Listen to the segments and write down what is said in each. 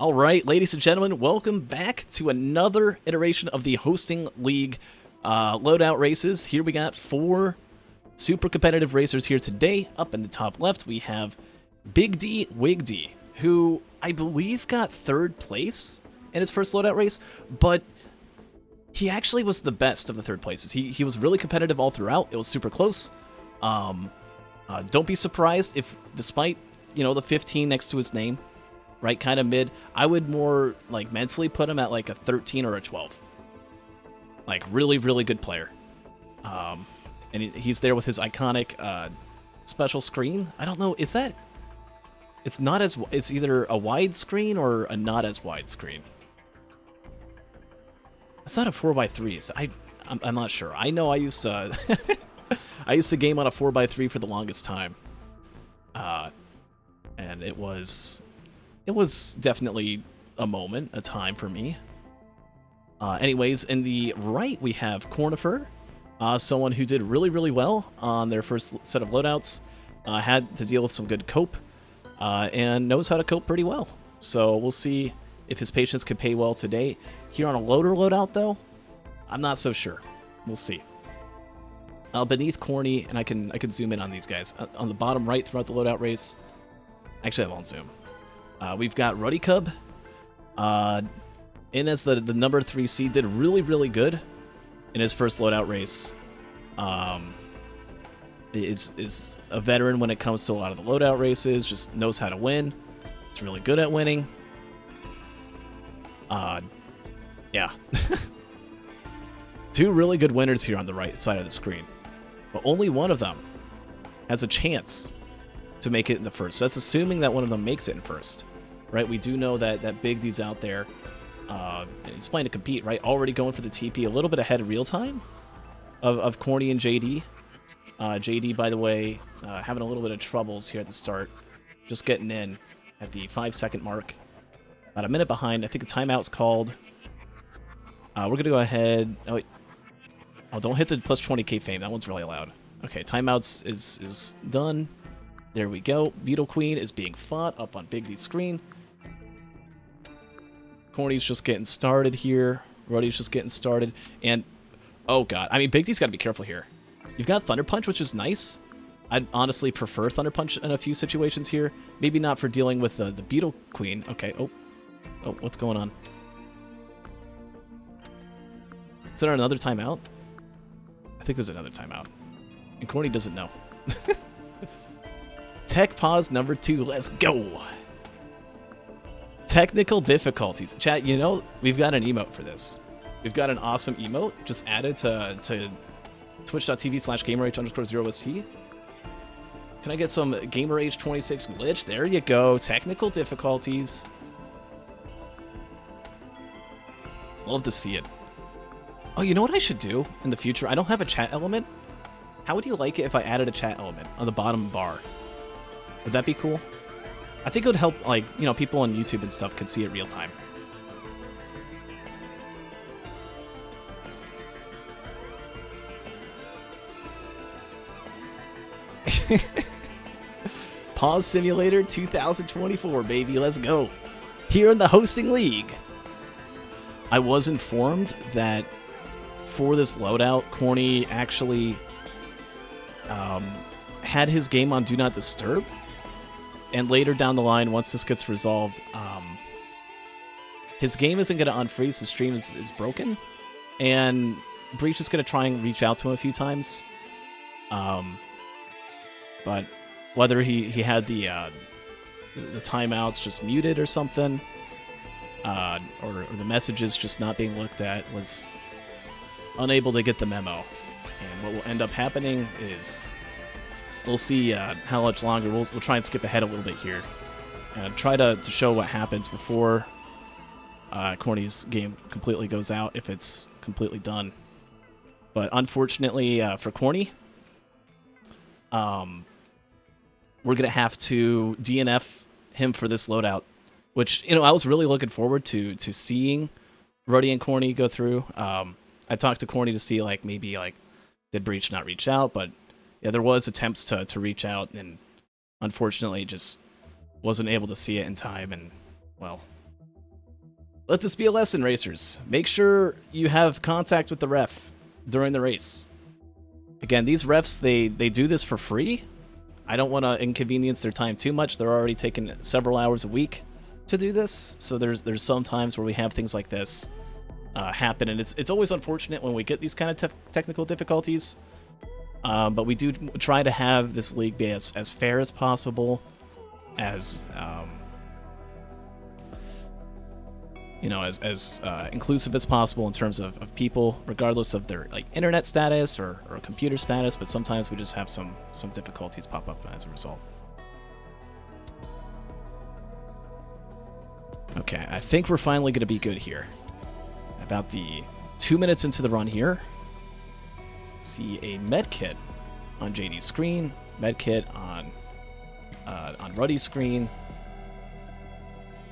All right, ladies and gentlemen, welcome back to another iteration of the Hosting League loadout races. Here we got 4 super competitive racers here today. Up in the top left, we have bigdywigdy, who I believe got 3rd place in his first loadout race, but he actually was the best of the 3rd places. He was really competitive all throughout. It was super close. Don't be surprised if, despite, the 15 next to his name, right, kind of mid, I would more, mentally put him at, a 13 or a 12. Really, really good player. And he's there with his iconic special screen. I don't know, is that... It's not as... It's either a wide screen or a not as wide screen. It's not a 4x3. So I'm not sure. I know I used to... I used to game on a 4x3 for the longest time. And it was definitely a moment, a time for me. Anyways, in the right, we have Cornifer, someone who did really, really well on their first set of loadouts, had to deal with some good cope, and knows how to cope pretty well. So we'll see if his patience can pay well today. Here on a loader loadout, though, I'm not so sure. We'll see. Beneath Corny, and I can zoom in on these guys. On the bottom right throughout the loadout race, actually I won't zoom. We've got RuddyCub, in as the number 3 seed, did really, really good in his first loadout race. Is a veteran when it comes to a lot of the loadout races, just knows how to win. It's really good at winning. Yeah. 2 really good winners here on the right side of the screen. But only one of them has a chance to make it in the first. So that's assuming that one of them makes it in first. Right, we do know that Big D's out there. And he's playing to compete, right? Already going for the TP, a little bit ahead of real time of Corny and JD. JD, by the way, having a little bit of troubles here at the start. Just getting in at the 5-second mark. About a minute behind. I think the timeout's called. We're going to go ahead. Oh, wait. Oh, don't hit the plus 20k fame. That one's really loud. Okay, timeouts is done. There we go. Beetle Queen is being fought up on Big D's screen. Corny's just getting started here. Ruddy's just getting started. And, oh god. I mean, Big D's got to be careful here. You've got Thunder Punch, which is nice. I'd honestly prefer Thunder Punch in a few situations here. Maybe not for dealing with the Beetle Queen. Okay, oh, what's going on? Is there another timeout? I think there's another timeout. And Corny doesn't know. Tech pause number 2. Let's go. Technical difficulties. Chat, we've got an emote for this. We've got an awesome emote just added to twitch.tv/gamerh_0st. Can I get some GamerH26 glitch? There you go. Technical difficulties. Love to see it. Oh, you know what I should do in the future? I don't have a chat element. How would you like it if I added a chat element on the bottom bar? Would that be cool? I think it would help, people on YouTube and stuff could see it real time. Pause Simulator 2024, baby. Let's go. Here in the Hosting League. I was informed that for this loadout, Corny actually had his game on Do Not Disturb. And later down the line, once this gets resolved, his game isn't going to unfreeze. His stream is broken. And Breach is going to try and reach out to him a few times. But whether he had the timeouts just muted or something, or the messages just not being looked at, was unable to get the memo. And what will end up happening is we'll see how much longer. We'll try and skip ahead a little bit here and try to show what happens before Corny's game completely goes out, if it's completely done. But unfortunately for Corny, we're going to have to DNF him for this loadout, which, I was really looking forward to seeing Ruddy and Corny go through. I talked to Corny to see, maybe, did Breach not reach out, but yeah, there was attempts to reach out, and unfortunately just wasn't able to see it in time, and, well, Let this be a lesson, racers. Make sure you have contact with the ref during the race. Again, these refs, they do this for free. I don't want to inconvenience their time too much. They're already taking several hours a week to do this. So there's some times where we have things like this happen, and it's always unfortunate when we get these kind of technical difficulties. But we do try to have this league be as fair as possible, as as inclusive as possible in terms of people, regardless of their like internet status or computer status. But sometimes we just have some difficulties pop up as a result. Okay, I think we're finally going to be good here. About the 2 minutes into the run here, see a med kit on JD's screen, med kit on Ruddy's screen.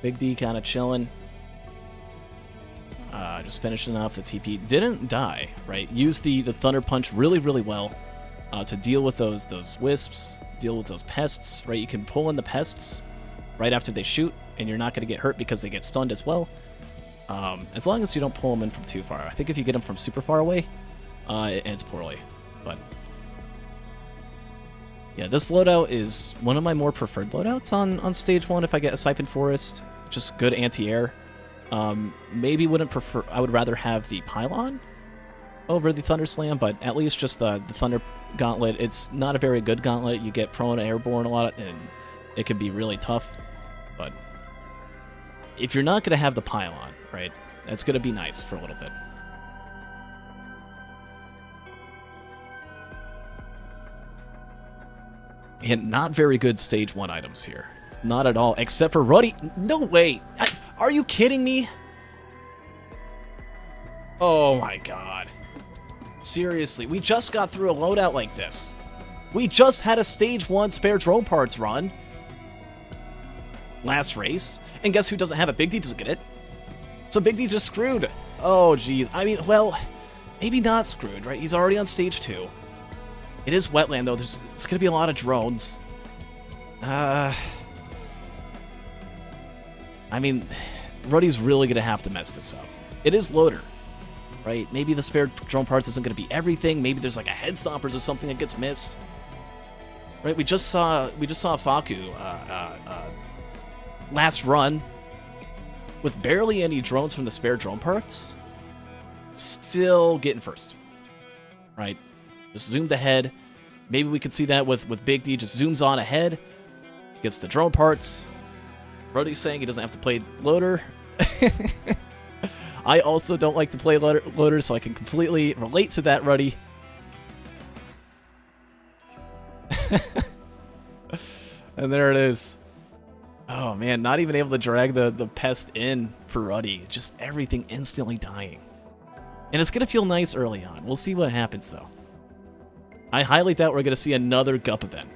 Big D kind of chilling. Just finishing off the TP. Didn't die, right? Used the Thunder Punch really, really well to deal with those wisps, deal with those pests, right? You can pull in the pests right after they shoot, and you're not going to get hurt because they get stunned as well. As long as you don't pull them in from too far. I think if you get them from super far away, it ends poorly. But yeah, this loadout is one of my more preferred loadouts on stage 1 if I get a Siphon Forest. Just good anti-air. Maybe wouldn't prefer. I would rather have the Pylon over the Thunder Slam, but at least just the Thunder Gauntlet. It's not a very good gauntlet. You get prone airborne a lot, and it can be really tough. But if you're not going to have the Pylon, right, that's going to be nice for a little bit. And not very good stage 1 items here. Not at all, except for Ruddy. No way! Are you kidding me? Oh my god. Seriously, we just got through a loadout like this. We just had a stage 1 spare drone parts run last race, and guess who doesn't have it? Big D doesn't get it. So Big D's just screwed. Oh jeez. I mean, well, maybe not screwed, right? He's already on stage 2. It is wetland though. It's gonna be a lot of drones. I mean, Ruddy's really going to have to mess this up. It is loader, right? Maybe the spare drone parts isn't going to be everything. Maybe there's like a head stompers or something that gets missed. Right? We just saw Faku last run with barely any drones from the spare drone parts, still getting first. Right? Just zoomed ahead. Maybe we could see that with Big D. Just zooms on ahead, gets the drone parts. Ruddy's saying he doesn't have to play loader. I also don't like to play loader, so I can completely relate to that, Ruddy. And there it is. Oh man, not even able to drag the pest in for Ruddy. Just everything instantly dying. And it's going to feel nice early on. We'll see what happens, though. I highly doubt we're going to see another GUP event.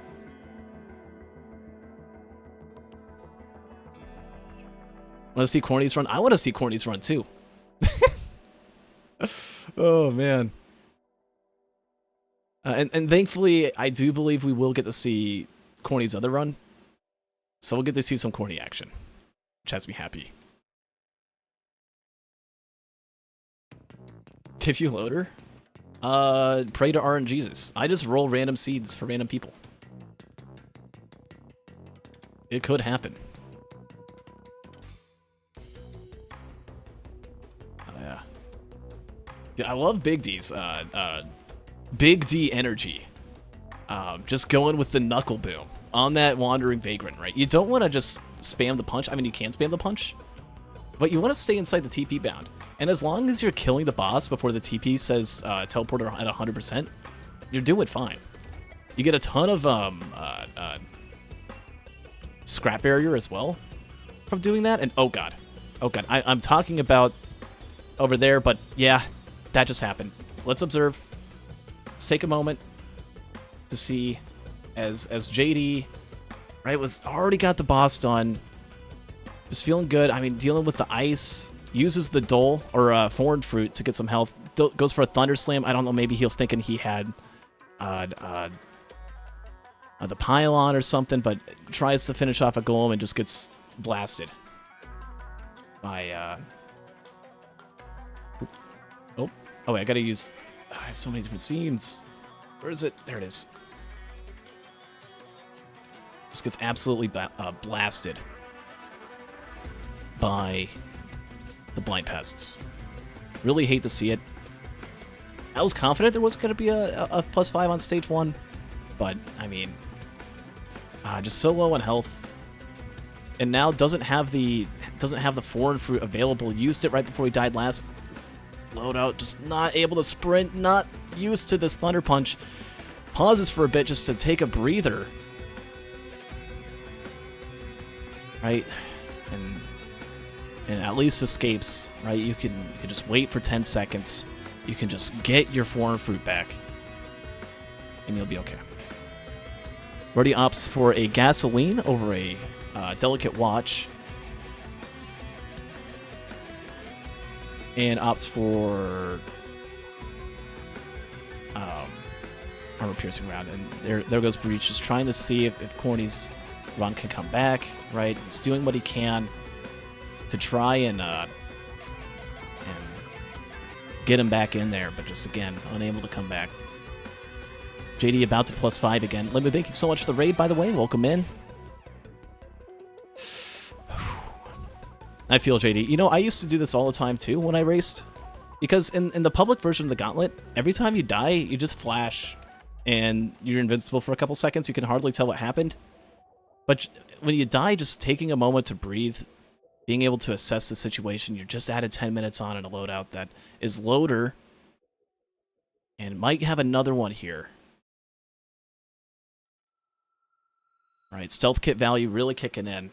Want to see Corny's run? I want to see Corny's run, too. Oh, man. And thankfully, I do believe we will get to see Corny's other run. So we'll get to see some Corny action, which has me happy. Give you loader? Pray to RNGesus. I just roll random seeds for random people. It could happen. Oh, yeah. Dude, I love Big D's. Big D energy. Just going with the knuckle boom on that Wandering Vagrant, right? You don't want to just spam the punch. I mean, you can spam the punch, but you want to stay inside the TP bound. And as long as you're killing the boss before the TP says teleporter at 100%, you're doing fine. You get a ton of scrap barrier as well from doing that. And oh god, I'm talking about over there, but yeah, that just happened. Let's observe. Let's take a moment to see as JD, right, was already got the boss done. Just feeling good. I mean, dealing with the ice. Uses the Dole, or Foreign Fruit, to get some health. Goes for a Thunder Slam. I don't know, maybe he was thinking he had the Pylon or something, but tries to finish off a Golem and just gets blasted by Oh, wait, I gotta use... I have so many different scenes. Where is it? There it is. Just gets absolutely blasted by the blind pests. Really hate to see it. I was confident there was going to be a +5 on stage 1, but, I mean, just so low on health. And now doesn't have the foreign fruit available. Used it right before he died last. Loadout just not able to sprint, not used to this Thunder Punch. Pauses for a bit just to take a breather. Right? And at least escapes, right? You can just wait for 10 seconds. You can just get your foreign fruit back. And you'll be okay. Ruddy opts for a gasoline over a delicate watch. And opts for armor piercing round. And there goes Breach, just trying to see if Corny's run can come back, right? He's doing what he can to try and get him back in there, but just, again, unable to come back. JD about to +5 again. Limbo, thank you so much for the raid, by the way. Welcome in. I feel JD. You know, I used to do this all the time, too, when I raced. Because in the public version of the Gauntlet, every time you die, you just flash, and you're invincible for a couple seconds. You can hardly tell what happened. But when you die, just taking a moment to breathe, being able to assess the situation, you're just added 10 minutes on in a loadout that is loader, and might have another one here. Right, stealth kit value really kicking in.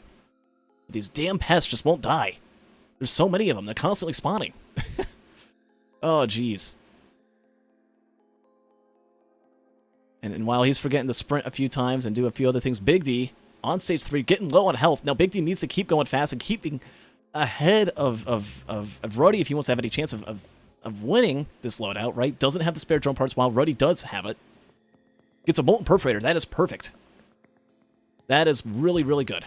These damn pests just won't die. There's so many of them, they're constantly spawning. Oh, jeez. And while he's forgetting to sprint a few times and do a few other things, Big D, on stage 3, getting low on health. Now, Big D needs to keep going fast and keeping ahead of Ruddy if he wants to have any chance of winning this loadout, right? Doesn't have the spare drone parts while Ruddy does have it. Gets a Molten Perforator. That is perfect. That is really, really good.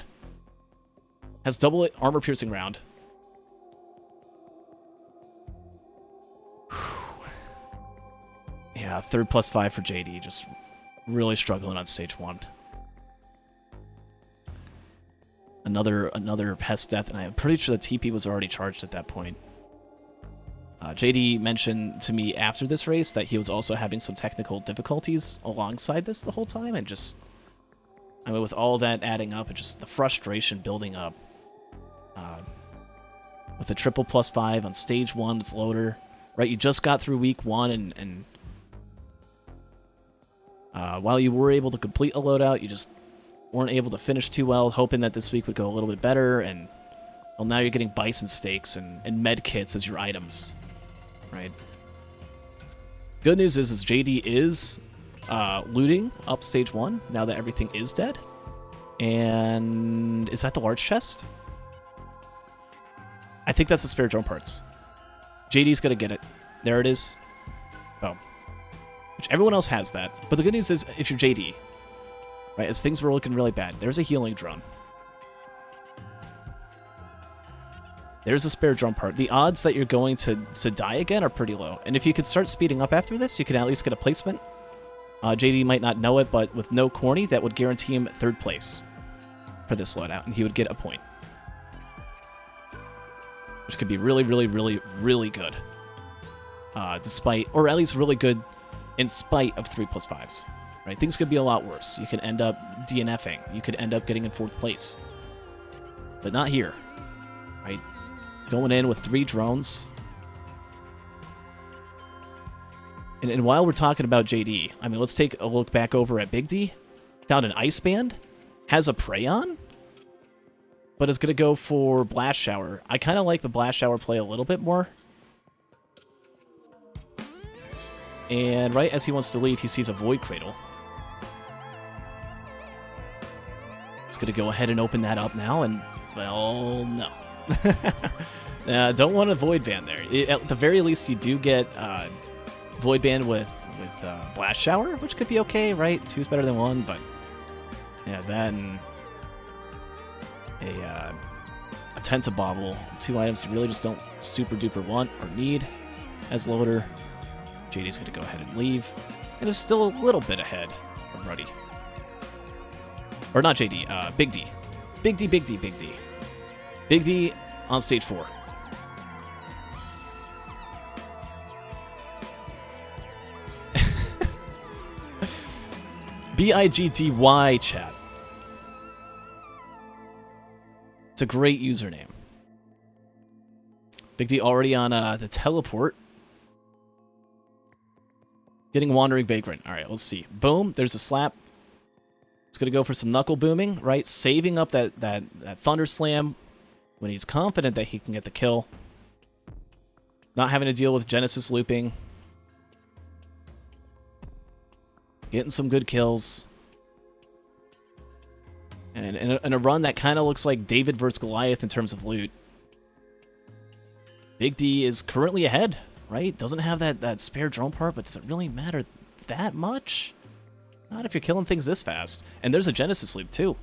Has double armor piercing round. Yeah, third +5 for JD. Just really struggling on stage 1. Another pest death, and I'm pretty sure the TP was already charged at that point. JD mentioned to me after this race that he was also having some technical difficulties alongside this the whole time, and just, I mean, with all that adding up, and just the frustration building up. With the triple +5 on stage 1, it's loader, right? You just got through week 1, and while you were able to complete a loadout, you just weren't able to finish too well, hoping that this week would go a little bit better, and well, now you're getting bison steaks and med kits as your items, right? Good news is JD is looting up stage 1 now that everything is dead. And is that the large chest? I think that's the spare drone parts. JD's gonna get it. There it is. Boom. Which everyone else has that. But the good news is, if you're JD, right, as things were looking really bad, there's a healing drone. There's a spare drone part. The odds that you're going to die again are pretty low. And if you could start speeding up after this, you can at least get a placement. JD might not know it, but with no corny, that would guarantee him 3rd place for this loadout, and he would get a point. Which could be really, really, really, really good. Despite, or at least really good in spite of 3 +5s. Right? Things could be a lot worse. You could end up DNFing. You could end up getting in 4th place. But not here. Right? Going in with 3 drones. And while we're talking about JD, I mean, let's take a look back over at Big D. Found an Ice Band. Has a Prey on. But is going to go for Blast Shower. I kind of like the Blast Shower play a little bit more. And right as he wants to leave, he sees a Void Cradle. He's going to go ahead and open that up now, and, well, no. Don't want a Void Band there. At the very least, you do get Void Band with Blast Shower, which could be okay, right? 2's better than 1, but yeah, then a Tentabobble, 2 items you really just don't super duper want or need. as loader. JD's going to go ahead and leave. And is still a little bit ahead of Ruddy. Or not JD, Big D. Big D, Big D, Big D. Big D on stage 4. BIGDY chat. It's a great username. Big D already on the teleport. Getting Wandering Vagrant. All right, let's see. Boom, there's a slap. It's going to go for some knuckle booming, right? Saving up that Thunder Slam when he's confident that he can get the kill. Not having to deal with Genesis looping. Getting some good kills. And in a run that kind of looks like David versus Goliath in terms of loot. Big D is currently ahead, right? Doesn't have that spare drone part, but does it really matter that much? Not if you're killing things this fast. And there's a Genesis loop, too.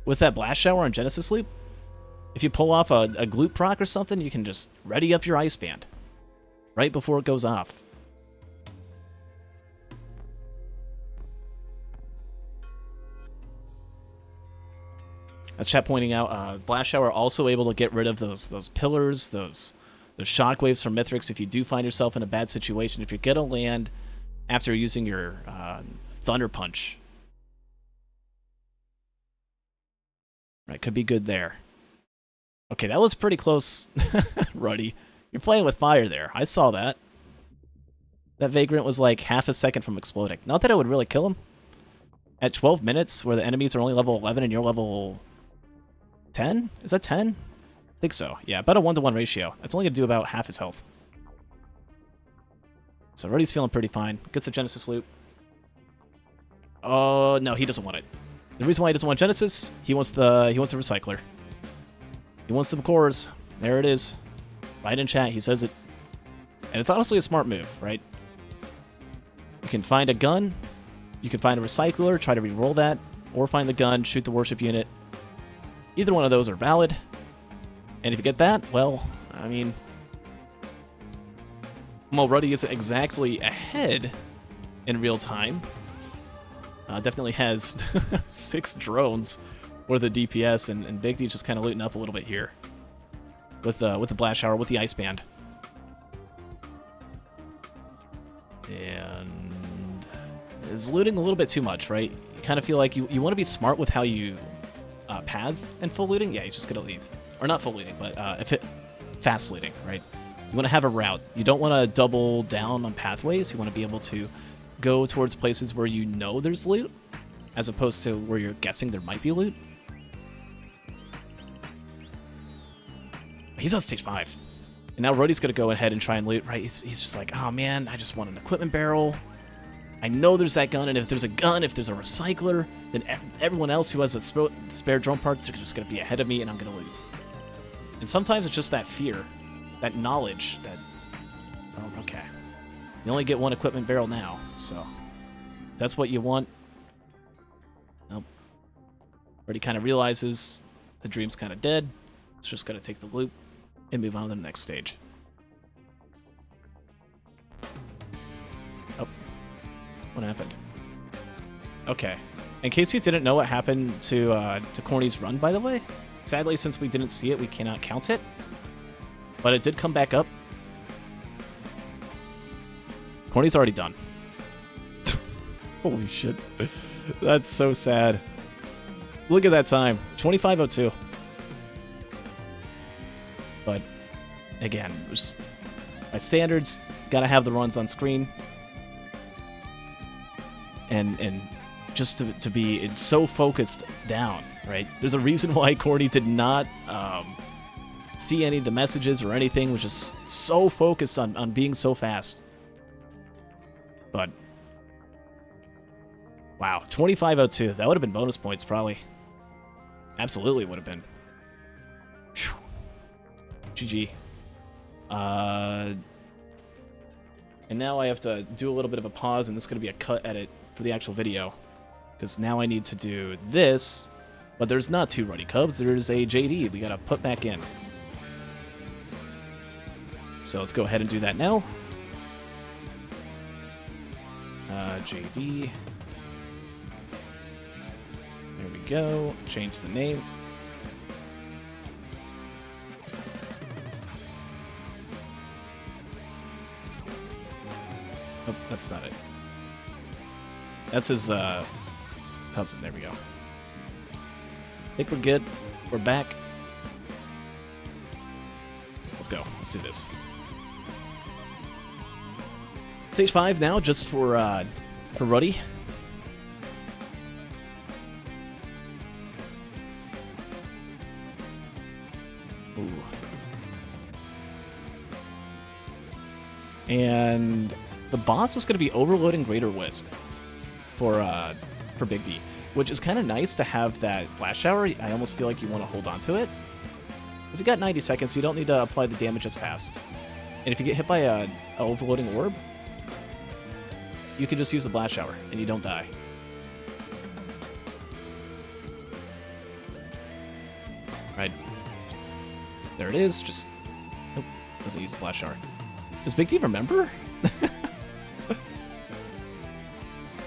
With that Blast Shower on Genesis loop, if you pull off a glute proc or something, you can just ready up your Ice Band right before it goes off. As chat pointing out, Blast Shower also able to get rid of those pillars, those shockwaves from Mithrix if you do find yourself in a bad situation. If you're going to land after using your Thunder Punch. Right, could be good there. Okay, that was pretty close, Ruddy. You're playing with fire there. I saw that. That Vagrant was like half a second from exploding. Not that it would really kill him. At 12 minutes, where the enemies are only level 11 and you're level 10? Is that 10? I think so. Yeah, about a 1-to-1 ratio. That's only going to do about half his health. So Ruddy's feeling pretty fine. Gets the Genesis loot. Oh, no, he doesn't want it. The reason why he doesn't want Genesis, he wants the Recycler. He wants some cores. There it is. Right in chat, he says it. And it's honestly a smart move, right? You can find a gun, you can find a Recycler, try to re-roll that, or find the gun, shoot the worship unit. Either one of those are valid. And if you get that, well, I mean... Well, Ruddy isn't exactly ahead in real time. Definitely has 6 drones worth of DPS, and Big D's just kind of looting up a little bit here. With the Blast Shower, with the Ice Band. And is looting a little bit too much, right? You kind of feel like you want to be smart with how you path and full looting. Yeah, he's just going to leave. Or not full looting, but fast looting, right? You want to have a route. You don't want to double down on pathways. You want to be able to go towards places where you know there's loot, as opposed to where you're guessing there might be loot. He's on stage 5. And now Ruddy's going to go ahead and try and loot, right? He's just like, oh man, I just want an equipment barrel. I know there's that gun, and if there's a gun, if there's a Recycler, then everyone else who has a spare drone parts are just going to be ahead of me, and I'm going to lose. And sometimes it's just that fear, that knowledge that, oh, okay, you only get one equipment barrel now, so that's what you want. Nope. Already kind of realizes the dream's kind of dead. It's just going to take the loop and move on to the next stage. Oh. What happened? Okay. In case you didn't know what happened to Corny's run, by the way, sadly, since we didn't see it, we cannot count it. But it did come back up. Corny's already done. Holy shit. That's so sad. Look at that time. 25:02. But, again, by standards, gotta have the runs on screen. And just to be so focused down, right? There's a reason why Corny did not see any of the messages or anything, was just so focused on being so fast. But, wow, 25:02. That would have been bonus points, probably. Absolutely would have been. Whew. GG. And now I have to do a little bit of a pause, and this is going to be a cut edit for the actual video. Because now I need to do this, but there's not 2 RuddyCubs, there's a JD we got to put back in. So let's go ahead and do that now. JD. There we go. Change the name. Oh, that's not it. That's his cousin. There we go. I think we're good. We're back. Let's go. Let's do this. Stage 5 now, just for Ruddy. Ooh. And the boss is going to be overloading Greater Wisp for Big D, which is kind of nice to have that Blast Shower. I almost feel like you want to hold on to it. Because you got 90 seconds, so you don't need to apply the damage as fast. And if you get hit by a overloading orb, you can just use the Blast Shower, and you don't die. Right. There it is, just... Nope, doesn't use the Blast Shower. Does Big D remember?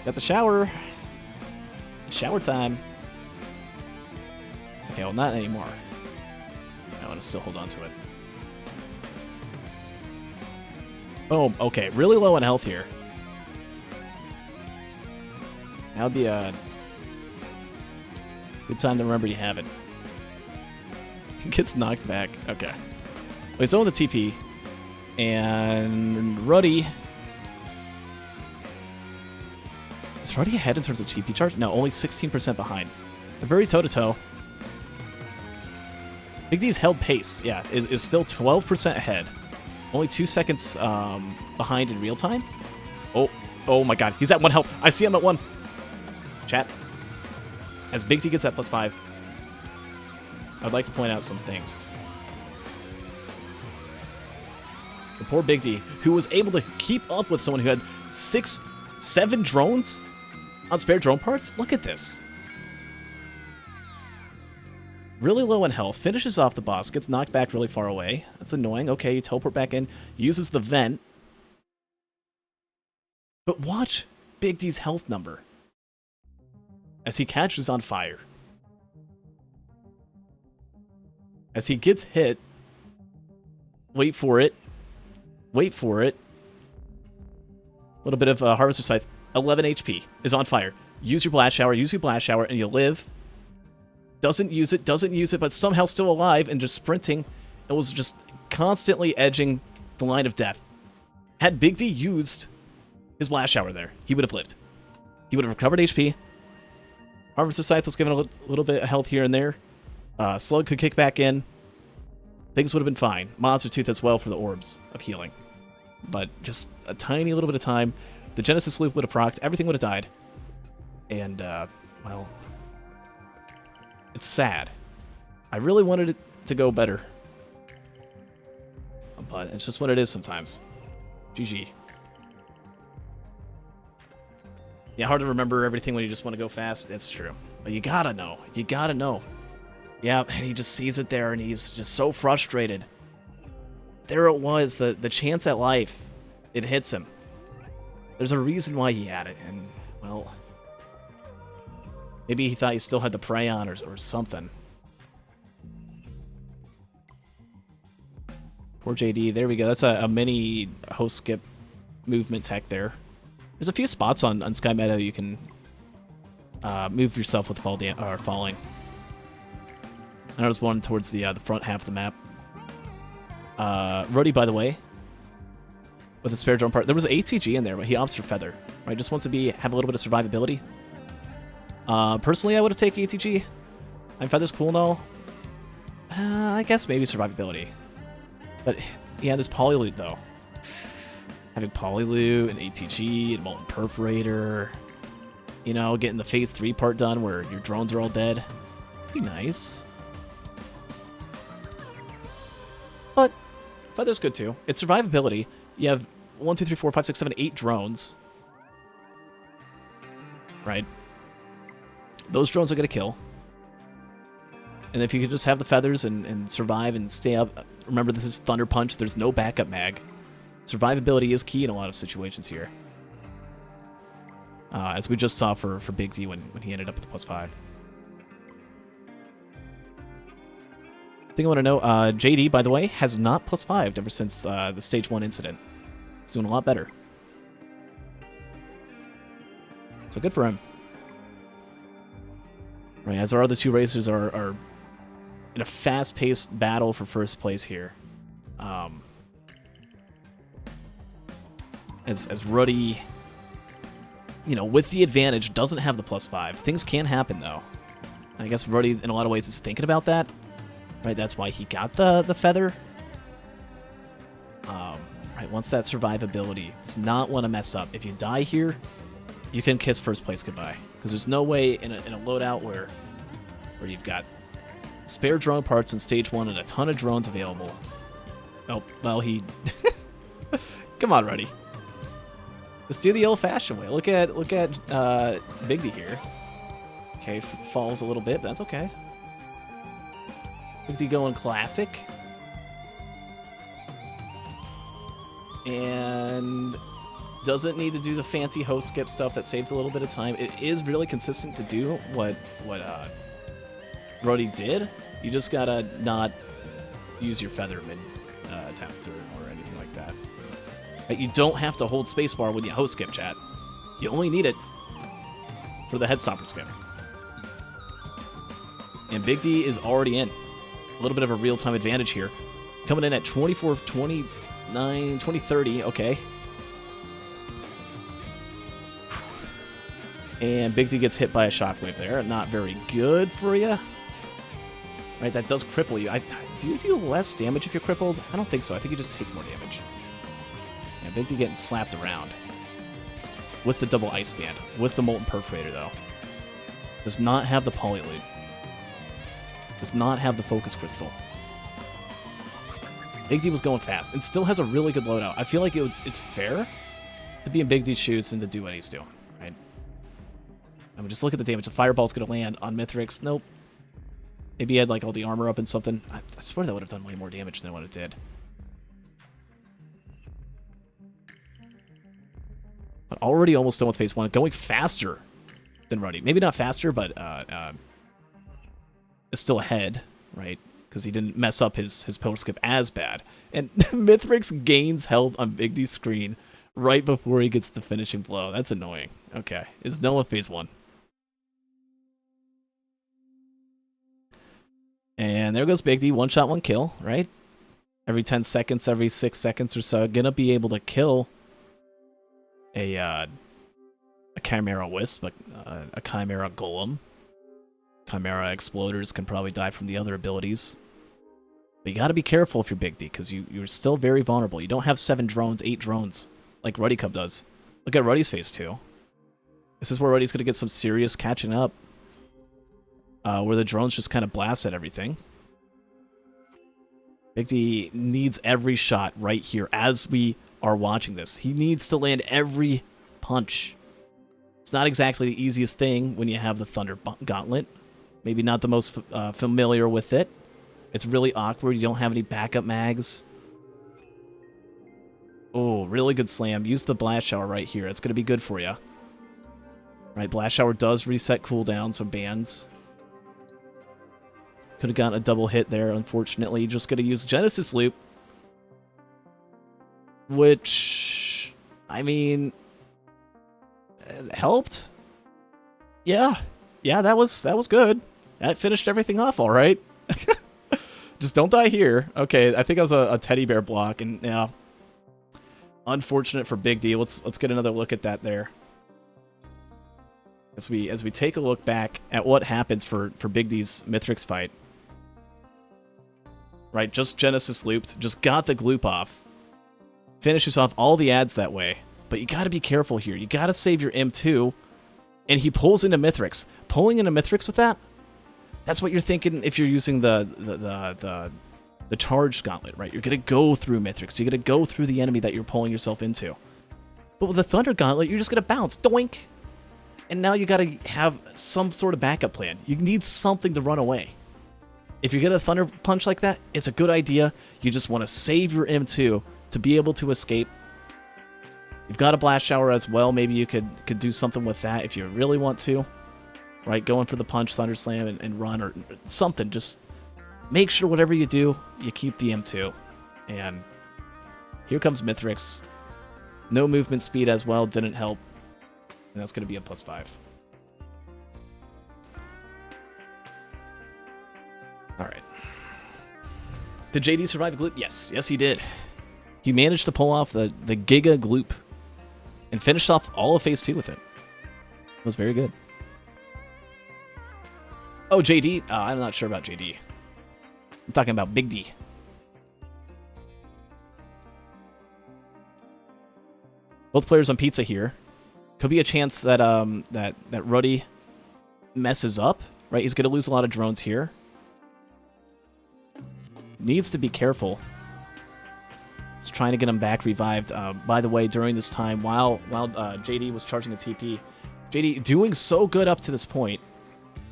Got the shower. Shower time. Okay, well, not anymore. I want to still hold on to it. Boom. Okay, really low on health here. That would be a good time to remember you have it. It gets knocked back. Okay. Wait, so on the TP. And Ruddy... Is Ruddy ahead in terms of TP charge? No, only 16% behind. They're very toe-to-toe. Big D's held pace, yeah, is still 12% ahead. Only 2 seconds behind in real time. Oh my god, he's at 1 health. I see him at 1. Chat. As Big D gets that +5, I'd like to point out some things. The poor Big D, who was able to keep up with someone who had 7 drones on spare drone parts. Look at this. Really low in health, finishes off the boss, gets knocked back really far away. That's annoying. Okay, you teleport back in, uses the vent. But watch Big D's health number as he catches on fire. As he gets hit, wait for it. Wait for it. A little bit of Harvester Scythe. 11 HP is on fire. Use your Blast Shower, and you live. Doesn't use it, but somehow still alive and just sprinting. And was just constantly edging the line of death. Had Big D used his Blast Shower there, he would have lived. He would have recovered HP. Harvester Scythe was given a little bit of health here and there. Slug could kick back in. Things would have been fine. Monster Tooth as well for the orbs of healing. But just a tiny little bit of time. The Genesis Loop would have procced. Everything would have died. And, well... It's sad. I really wanted it to go better. But it's just what it is sometimes. GG. Yeah, hard to remember everything when you just want to go fast. It's true. But you gotta know. You gotta know. Yeah, and he just sees it there, and he's just so frustrated. There it was, the chance at life. It hits him. There's a reason why he had it, and, well... Maybe he thought he still had the prey on or something. Poor JD. There we go. That's a mini host skip movement tech there. There's a few spots on Sky Meadow you can move yourself with falling. I noticed one towards the front half of the map. Ruddy, by the way, with a spare drone part. There was an ATG in there, but he opts for Feather. Right, just wants to have a little bit of survivability. Personally, I would have taken ATG. And Feather's cool and all. I guess maybe survivability. But yeah, there's Polyloot though. Having Polyloot and ATG and Molten Perforator. You know, getting the Phase 3 part done where your drones are all dead. Be nice. But Feather's good too. It's survivability. You have 1, 2, 3, 4, 5, 6, 7, 8 drones. Right? Those drones are going to kill. And if you could just have the feathers and survive and stay up Remember, this is Thunder Punch. There's no backup mag. Survivability is key in a lot of situations here. As we just saw for Big D when he ended up with the +5. Thing I want to know, JD, by the way, has not +5'd ever since the Stage 1 incident. He's doing a lot better. So good for him. Right, as our other two racers are in a fast-paced battle for first place here. As Ruddy, you know, with the advantage, doesn't have the +5. Things can happen, though. And I guess Ruddy, in a lot of ways, is thinking about that. Right, that's why he got the feather. Right, once that survivability does not want to mess up. If you die here, you can kiss first place goodbye. Because there's no way in a loadout where you've got spare drone parts in Stage 1 and a ton of drones available. Oh, well, he... Come on, Ruddy. Just do the old-fashioned way. Look at Big D here. Okay, falls a little bit, but that's okay. Big D going classic. And doesn't need to do the fancy host skip stuff that saves a little bit of time. It is really consistent to do what Ruddy did. You just gotta not use your feather mid attempt or anything like that. Right, you don't have to hold spacebar when you host skip, chat. You only need it for the headstopper skip. And Big D is already in. A little bit of a real-time advantage here. Coming in at 24, 29, 20, 30. Okay. And Big D gets hit by a shockwave there. Not very good for you. Right, that does cripple you. Do you do less damage if you're crippled? I don't think so. I think you just take more damage. Yeah, Big D getting slapped around. With the double ice band. With the molten perforator, though. Does not have the poly loot. Does not have the focus crystal. Big D was going fast and still has a really good loadout. I feel like it's fair to be in Big D's shoes and to do what he's doing, right? I mean, just look at the damage. The fireball's going to land on Mithrix. Nope. Maybe he had like all the armor up and something. I swear that would have done way more damage than what it did. But already almost done with phase 1. Going faster than Ruddy. Maybe not faster, but is still ahead, right? Because he didn't mess up his post skip as bad. And Mithrix gains health on Big D's screen right before he gets the finishing blow. That's annoying. Okay, it's done with phase 1. And there goes Big D, one shot, one kill, right? Every 10 seconds, every 6 seconds or so, gonna be able to kill a Chimera Wisp, a Chimera Golem. Chimera Exploders can probably die from the other abilities. But you gotta be careful if you're Big D, because you're still very vulnerable. You don't have 7 drones, 8 drones, like RuddyCub does. Look at Ruddy's phase 2. This is where Ruddy's gonna get some serious catching up. Where the drones just kind of blast at everything. Big D needs every shot right here as we are watching this. He needs to land every punch. It's not exactly the easiest thing when you have the Thunder Gauntlet. Maybe not the most familiar with it. It's really awkward. You don't have any backup mags. Oh, really good slam. Use the Blast Shower right here. It's going to be good for you. Right, Blast Shower does reset cooldowns of bans. Could have gotten a double hit there, unfortunately. Just going to use Genesis Loop. Which, I mean, it helped. Yeah, that was good. That finished everything off all right. Just don't die here. Okay, I think that was a teddy bear block, and yeah, unfortunate for Big D. Let's get another look at that there. As we take a look back at what happens for Big D's Mithrix fight. Right, just Genesis looped, just got the gloop off. Finishes off all the ads that way. But you gotta be careful here. You gotta save your M2. And he pulls into Mithrix. Pulling into Mithrix with that? That's what you're thinking if you're using the charged gauntlet, right? You're gonna go through Mithrix. You're gonna go through the enemy that you're pulling yourself into. But with the Thunder Gauntlet, you're just gonna bounce. Doink! And now you gotta have some sort of backup plan. You need something to run away. if you get a Thunder Punch like that, it's a good idea. You just want to save your M2 to be able to escape. You've got a Blast Shower as well. Maybe you could do something with that if you really want to. Right, going for the punch, Thunder Slam, and run, or something. Just make sure whatever you do, you keep the M2. And here comes Mithrix. No movement speed as well, didn't help. And that's going to be a +5. Alright. Did JD survive a gloop? Yes, yes he did. He managed to pull off the Giga Gloop and finished off all of Phase 2 with it. It was very good. Oh, JD? I'm not sure about JD. I'm talking about Big D. Both players on pizza here. Could be a chance that that Ruddy messes up, right? He's going to lose a lot of drones here. Needs to be careful. He's trying to get him back revived. By the way, during this time, while JD was charging the TP, JD doing so good up to this point.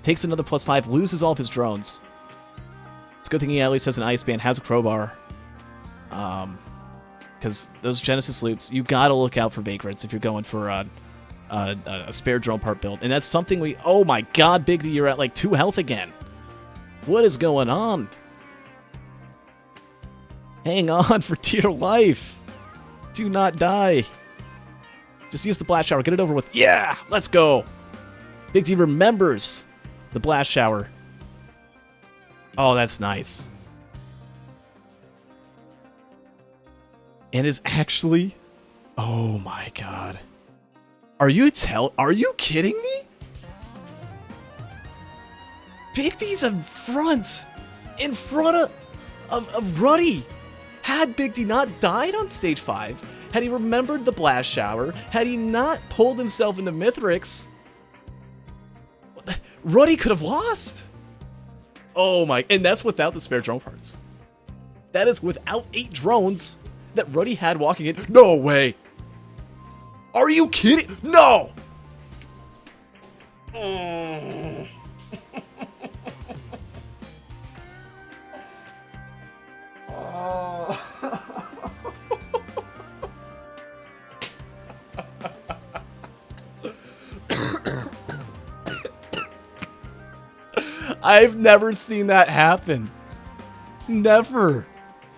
Takes another +5, loses all of his drones. It's a good thing he at least has an Ice Band, has a Crowbar. Because those Genesis loops, you gotta look out for vagrants if you're going for a spare drone part build. And that's something we... Oh my god, Big D, you're at like 2 health again. What is going on? Hang on for dear life. Do not die. Just use the Blast Shower, get it over with. Yeah, let's go. Big D remembers the Blast Shower. Oh, that's nice. And is actually... Oh my god. Are you kidding me? Big D's in front of Ruddy. Had Big D not died on stage 5, had he remembered the Blast Shower, had he not pulled himself into Mithrix, Ruddy could have lost. Oh my, and that's without the spare drone parts. That is without 8 drones that Ruddy had walking in. No way. Are you kidding? No. I've never seen that happen. Never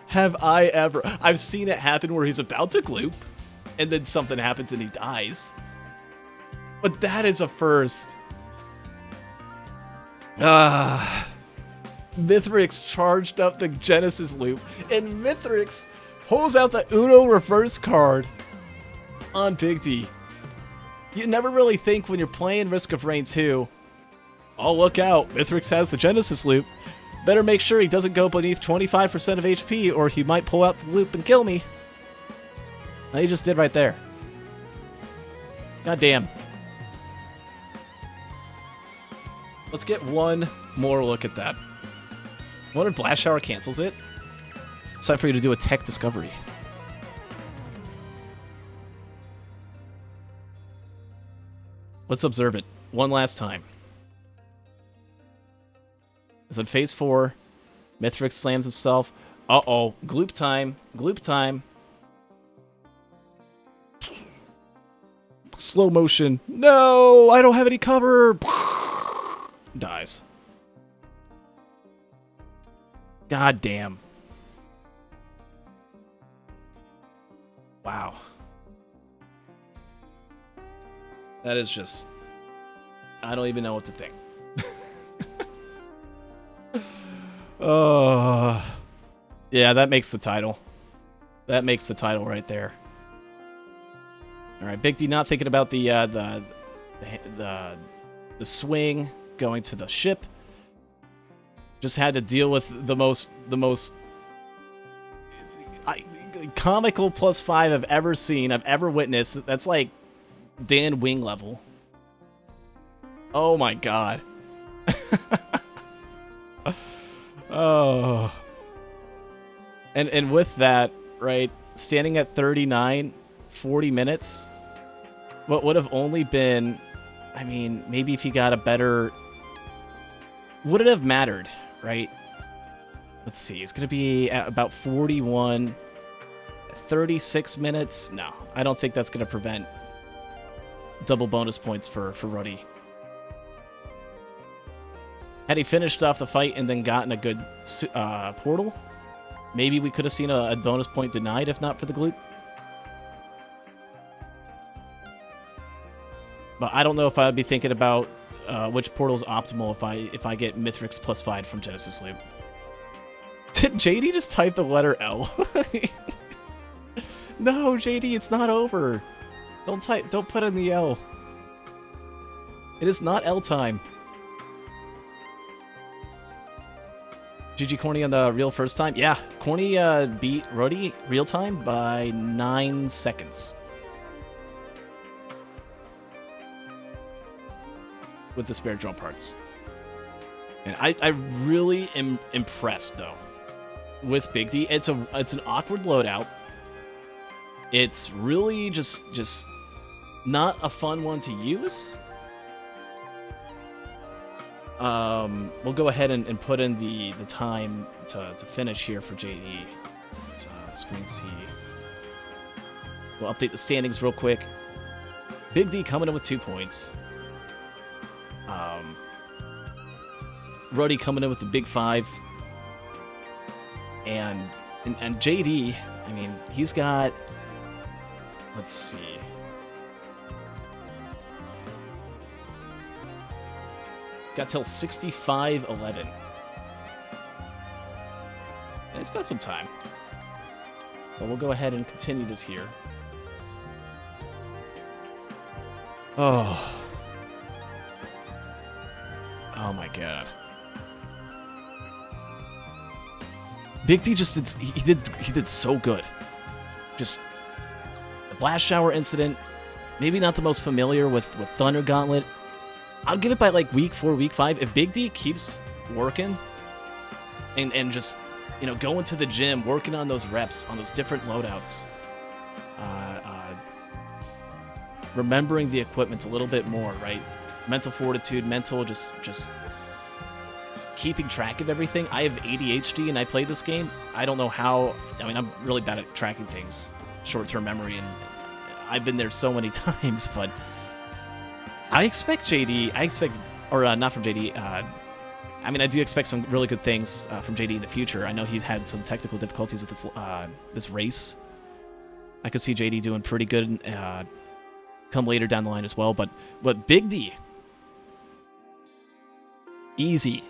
have I ever. I've seen it happen where he's about to gloop, and then something happens and he dies. But that is a first. Mithrix charged up the Genesis loop, and Mithrix pulls out the Uno reverse card on Big D. You never really think when you're playing Risk of Rain 2, oh, look out, Mithrix has the Genesis loop. Better make sure he doesn't go beneath 25% of HP, or he might pull out the loop and kill me. Now he just did right there. God damn. Let's get one more look at that. I wonder if Blast Shower cancels it. It's time for you to do a tech discovery. Let's observe it one last time. It's in Phase 4. Mithrix slams himself. Uh-oh. Gloop time. Gloop time. Slow motion. No! I don't have any cover! Dies. God damn. Wow. That is just... I don't even know what to think. Yeah, that makes the title. That makes the title right there. All right, Big D not thinking about the swing going to the ship. Just had to deal with the most comical +5 I've ever seen, I've ever witnessed. That's like Dan Wing level. Oh my god. Oh. And with that, right, standing at 39, 40 minutes, what would have only been, I mean, maybe if he got a better, would it have mattered, right? Let's see. It's going to be at about 41, 36 minutes. No, I don't think that's going to prevent double bonus points for Ruddy. Had he finished off the fight and then gotten a good portal, maybe we could have seen a bonus point denied if not for the glute. But I don't know if I'd be thinking about which portal is optimal if I get Mithrix +5 from Genesis Loop. Did JD just type the letter L? No, JD, it's not over. Don't put in the L. It is not L time. GG Corny on the real first time. Yeah, Corny beat Ruddy real time by 9 seconds. With the spare drone parts. And I really am impressed though with Big D. It's an awkward loadout. It's really just not a fun one to use. We'll go ahead and put in the time to finish here for JD. Screen C. We'll update the standings real quick. Big D coming in with 2 points. Ruddy coming in with the big 5. And JD, I mean, he's got, let's see. Got till 65-11. And he's got some time. But we'll go ahead and continue this here. Oh. Oh my god. Big D just did so good. Just the blast shower incident, maybe not the most familiar with Thunder Gauntlet. I'll give it by like week 4, week 5. If Big D keeps working and just, you know, going to the gym, working on those reps, on those different loadouts, remembering the equipment a little bit more, right? Mental fortitude, mental just keeping track of everything. I have ADHD and I play this game. I don't know how. I mean, I'm really bad at tracking things, short-term memory, and I've been there so many times, but I expect JD, not from JD, I mean, I do expect some really good things from JD in the future. I know he's had some technical difficulties with this race. I could see JD doing pretty good come later down the line as well, but Big D, easy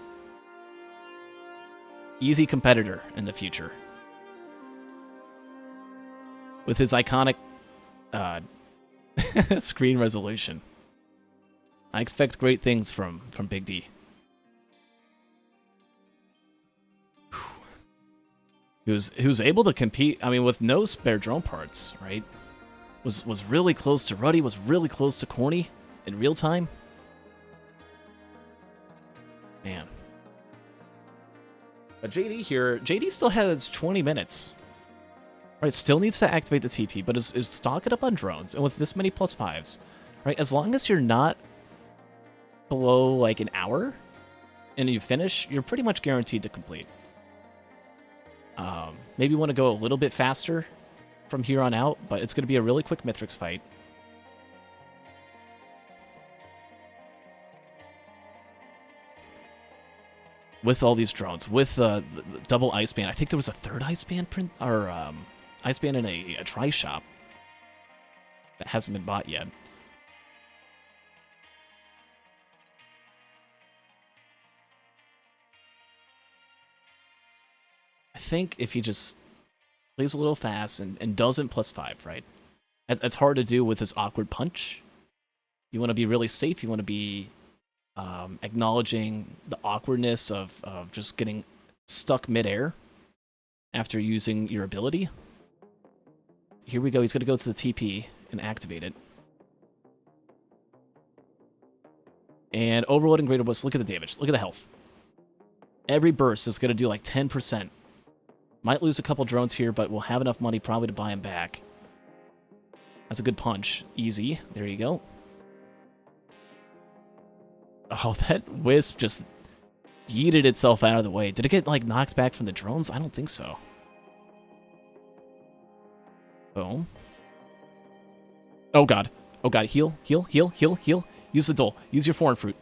competitor in the future. With his iconic screen resolution. I expect great things from Big D. He was able to compete, I mean, with no spare drone parts, right? Was really close to Ruddy, was really close to Corny in real time. Man. But JD here, JD still has 20 minutes. Right, still needs to activate the TP, but is stocking up on drones, and with this many +5s, right? As long as you're not below like an hour and you finish, you're pretty much guaranteed to complete. Maybe you want to go a little bit faster from here on out, but it's going to be a really quick Mithrix fight. With all these drones, with the double ice band. I think there was a third ice band print, or ice band in a try shop that hasn't been bought yet. I think if he just plays a little fast and doesn't +5, right? That's hard to do with his awkward punch. You want to be really safe. You want to be acknowledging the awkwardness of just getting stuck midair after using your ability. Here we go. He's going to go to the TP and activate it. And overloading greater burst. Look at the damage. Look at the health. Every burst is going to do like 10%. Might lose a couple drones here, but we'll have enough money probably to buy him back. That's a good punch. Easy. There you go. Oh, that Wisp just yeeted itself out of the way. Did it get, like, knocked back from the drones? I don't think so. Boom. Oh, God. Oh, God. Heal, heal, heal, heal, heal. Use the dole. Use your foreign fruit.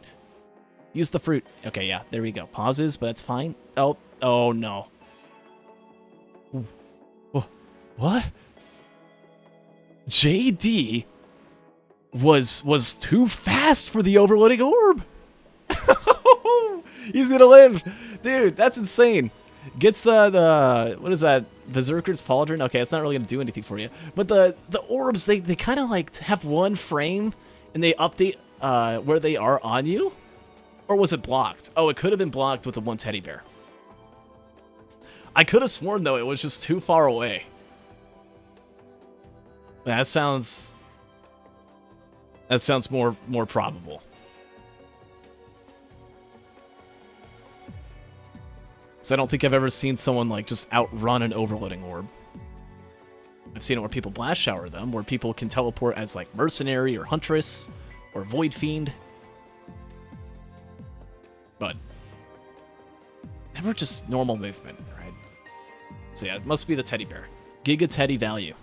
Use the fruit. Okay, yeah, there we go. Pauses, but that's fine. Oh, oh, no. Ooh. Oh, what? JD was too fast for the overloading orb. He's gonna live. Dude, that's insane. Gets the what is that? Berserker's Pauldron? Okay, it's not really gonna do anything for you. But the orbs, they kind of like have one frame and they update where they are on you. Or was it blocked? Oh, it could have been blocked with the one teddy bear. I could have sworn though it was just too far away. That sounds more probable. Because I don't think I've ever seen someone like just outrun an overloading orb. I've seen it where people blast shower them, where people can teleport as like mercenary or huntress or void fiend. But never just normal movement, right? So yeah, it must be the teddy bear. Giga Teddy value.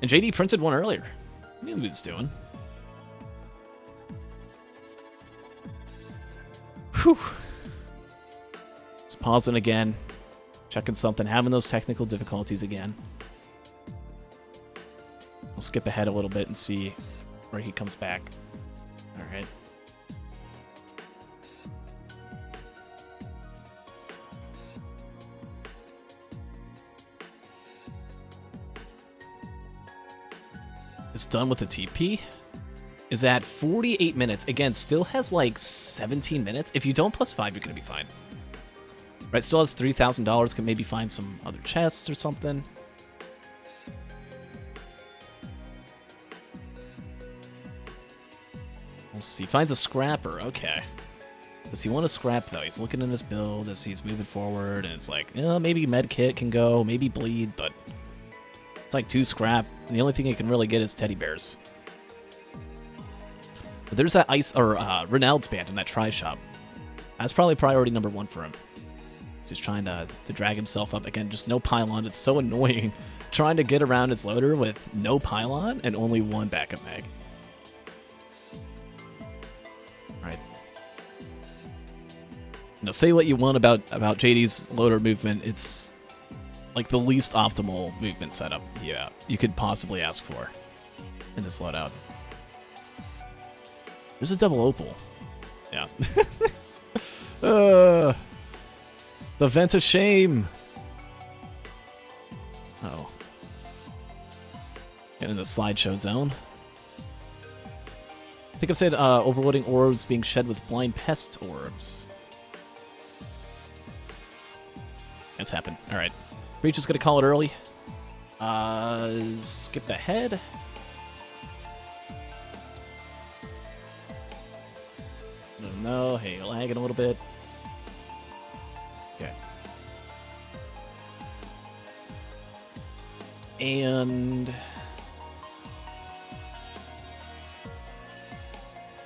And JD printed one earlier. I knew what he was doing. Whew. Just pausing again. Checking something. Having those technical difficulties again. We'll skip ahead a little bit and see where he comes back. Alright. It's done with the TP. Is at 48 minutes. Again, still has like 17 minutes. If you don't +5, you're going to be fine. Right, still has $3,000. Can maybe find some other chests or something. We'll see. Finds a scrapper. Okay. Does he want to scrap, though? He's looking in his build as he's moving forward, and it's like, maybe medkit can go, maybe bleed, but it's like 2 scrap, and the only thing he can really get is teddy bears. But there's that ice or Ronald's band in that try shop. That's probably priority number 1 for him. He's trying to drag himself up again. Just no pylon. It's so annoying trying to get around his loader with no pylon and only 1 backup mag. Right. Now, say what you want about JD's loader movement. It's like the least optimal movement setup you could possibly ask for in this loadout. There's a double opal. Yeah. The vent of shame. Oh. Get in the slideshow zone. I think I've said overloading orbs being shed with blind pest orbs. It's happened. Alright. Breach is going to call it early. Skip ahead. No, hey, lagging a little bit. Okay. And in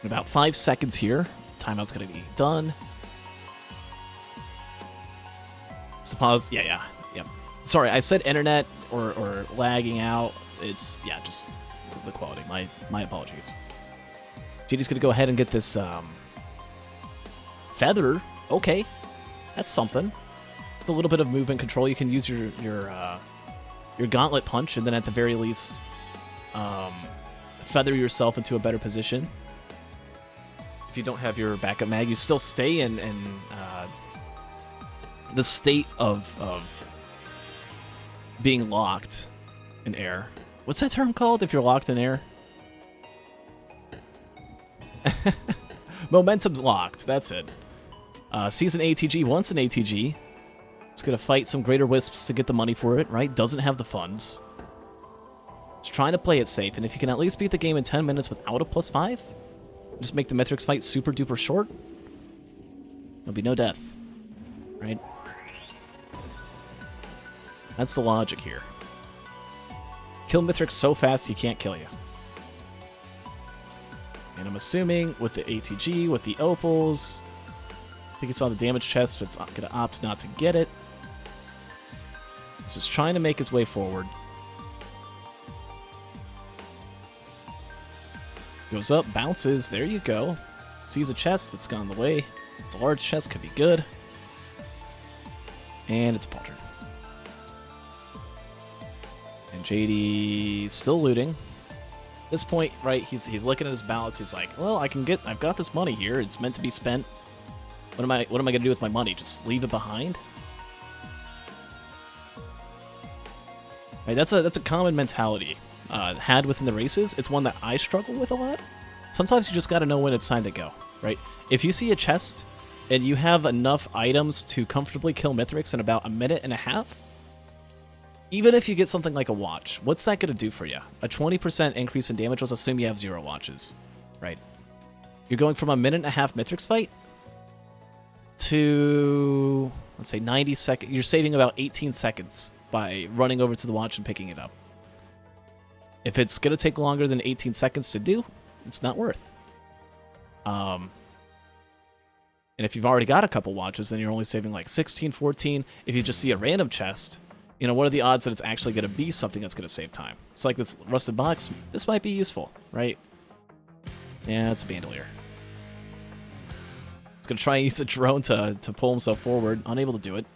about 5 seconds here, timeout's going to be done. So pause. Yeah. Sorry, I said internet or lagging out. It's, just the quality. My apologies. JD's going to go ahead and get this feather. Okay. That's something. It's a little bit of movement control. You can use your gauntlet punch, and then at the very least, feather yourself into a better position. If you don't have your backup mag, you still stay in the state of being locked in air. What's that term called if you're locked in air? Momentum locked. That's it. Sees an ATG, wants an ATG. It's going to fight some greater wisps to get the money for it, right? Doesn't have the funds. Just trying to play it safe, and if you can at least beat the game in 10 minutes without a +5, just make the Mithrix fight super duper short, there'll be no death, right? That's the logic here. Kill Mithrix so fast he can't kill you. And I'm assuming with the ATG, with the opals, think he saw the damage chest, but it's going to opt not to get it. He's just trying to make his way forward. Goes up, bounces, there you go. Sees a chest, it's gone the way. It's a large chest, could be good. And it's Paul turn. And JD still looting. At this point, right, he's looking at his balance, he's like, well, I've got this money here, it's meant to be spent. What am I gonna do with my money? Just leave it behind? Right, that's a common mentality had within the races. It's one that I struggle with a lot. Sometimes you just got to know when it's time to go, right? If you see a chest and you have enough items to comfortably kill Mithrix in about a minute and a half, even if you get something like a watch, what's that going to do for you? A 20% increase in damage. Let's assume you have 0 watches, right? You're going from a minute and a half Mithrix fight to, let's say, 90 seconds. You're saving about 18 seconds by running over to the watch and picking it up. If it's going to take longer than 18 seconds to do, it's not worth. And if you've already got a couple watches, then you're only saving like 16, 14. If you just see a random chest, you know, what are the odds that it's actually going to be something that's going to save time? It's like this rusted box. This might be useful, right? Yeah, it's a bandolier. He's going to try and use a drone to pull himself forward. Unable to do it.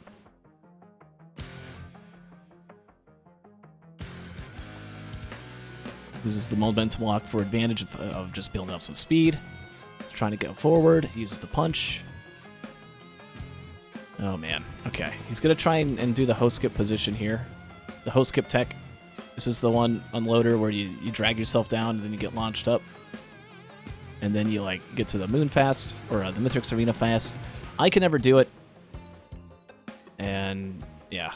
Uses the momentum lock for advantage of just building up some speed. Trying to go forward. Uses the punch. Oh, man. Okay. He's going to try and do the host skip position here. The host skip tech. This is the one unloader where you drag yourself down and then you get launched up. And then you, like, get to the moon fast, or the Mithrix Arena fast. I can never do it. And, yeah.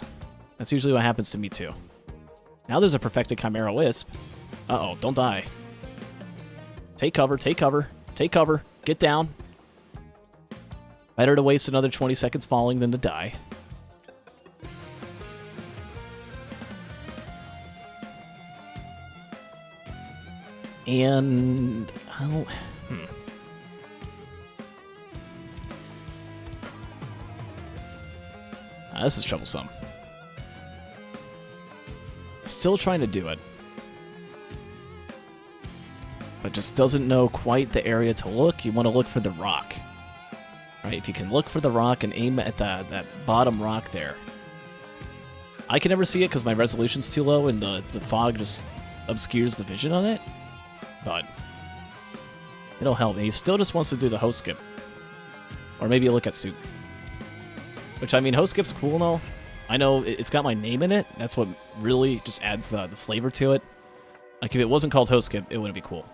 That's usually what happens to me, too. Now there's a perfected Chimera Wisp. Uh-oh, don't die. Take cover, take cover, take cover. Get down. Better to waste another 20 seconds falling than to die. And... this is troublesome. Still trying to do it. But just doesn't know quite the area to look. You want to look for the rock. Right? If you can look for the rock and aim at that bottom rock there. I can never see it because my resolution's too low and the fog just obscures the vision on it. But it'll help. And he still just wants to do the host skip. Or maybe a look at soup. Which, I mean, host skip's cool and all. I know it's got my name in it. That's what really just adds the flavor to it. Like, if it wasn't called host skip, it wouldn't be cool.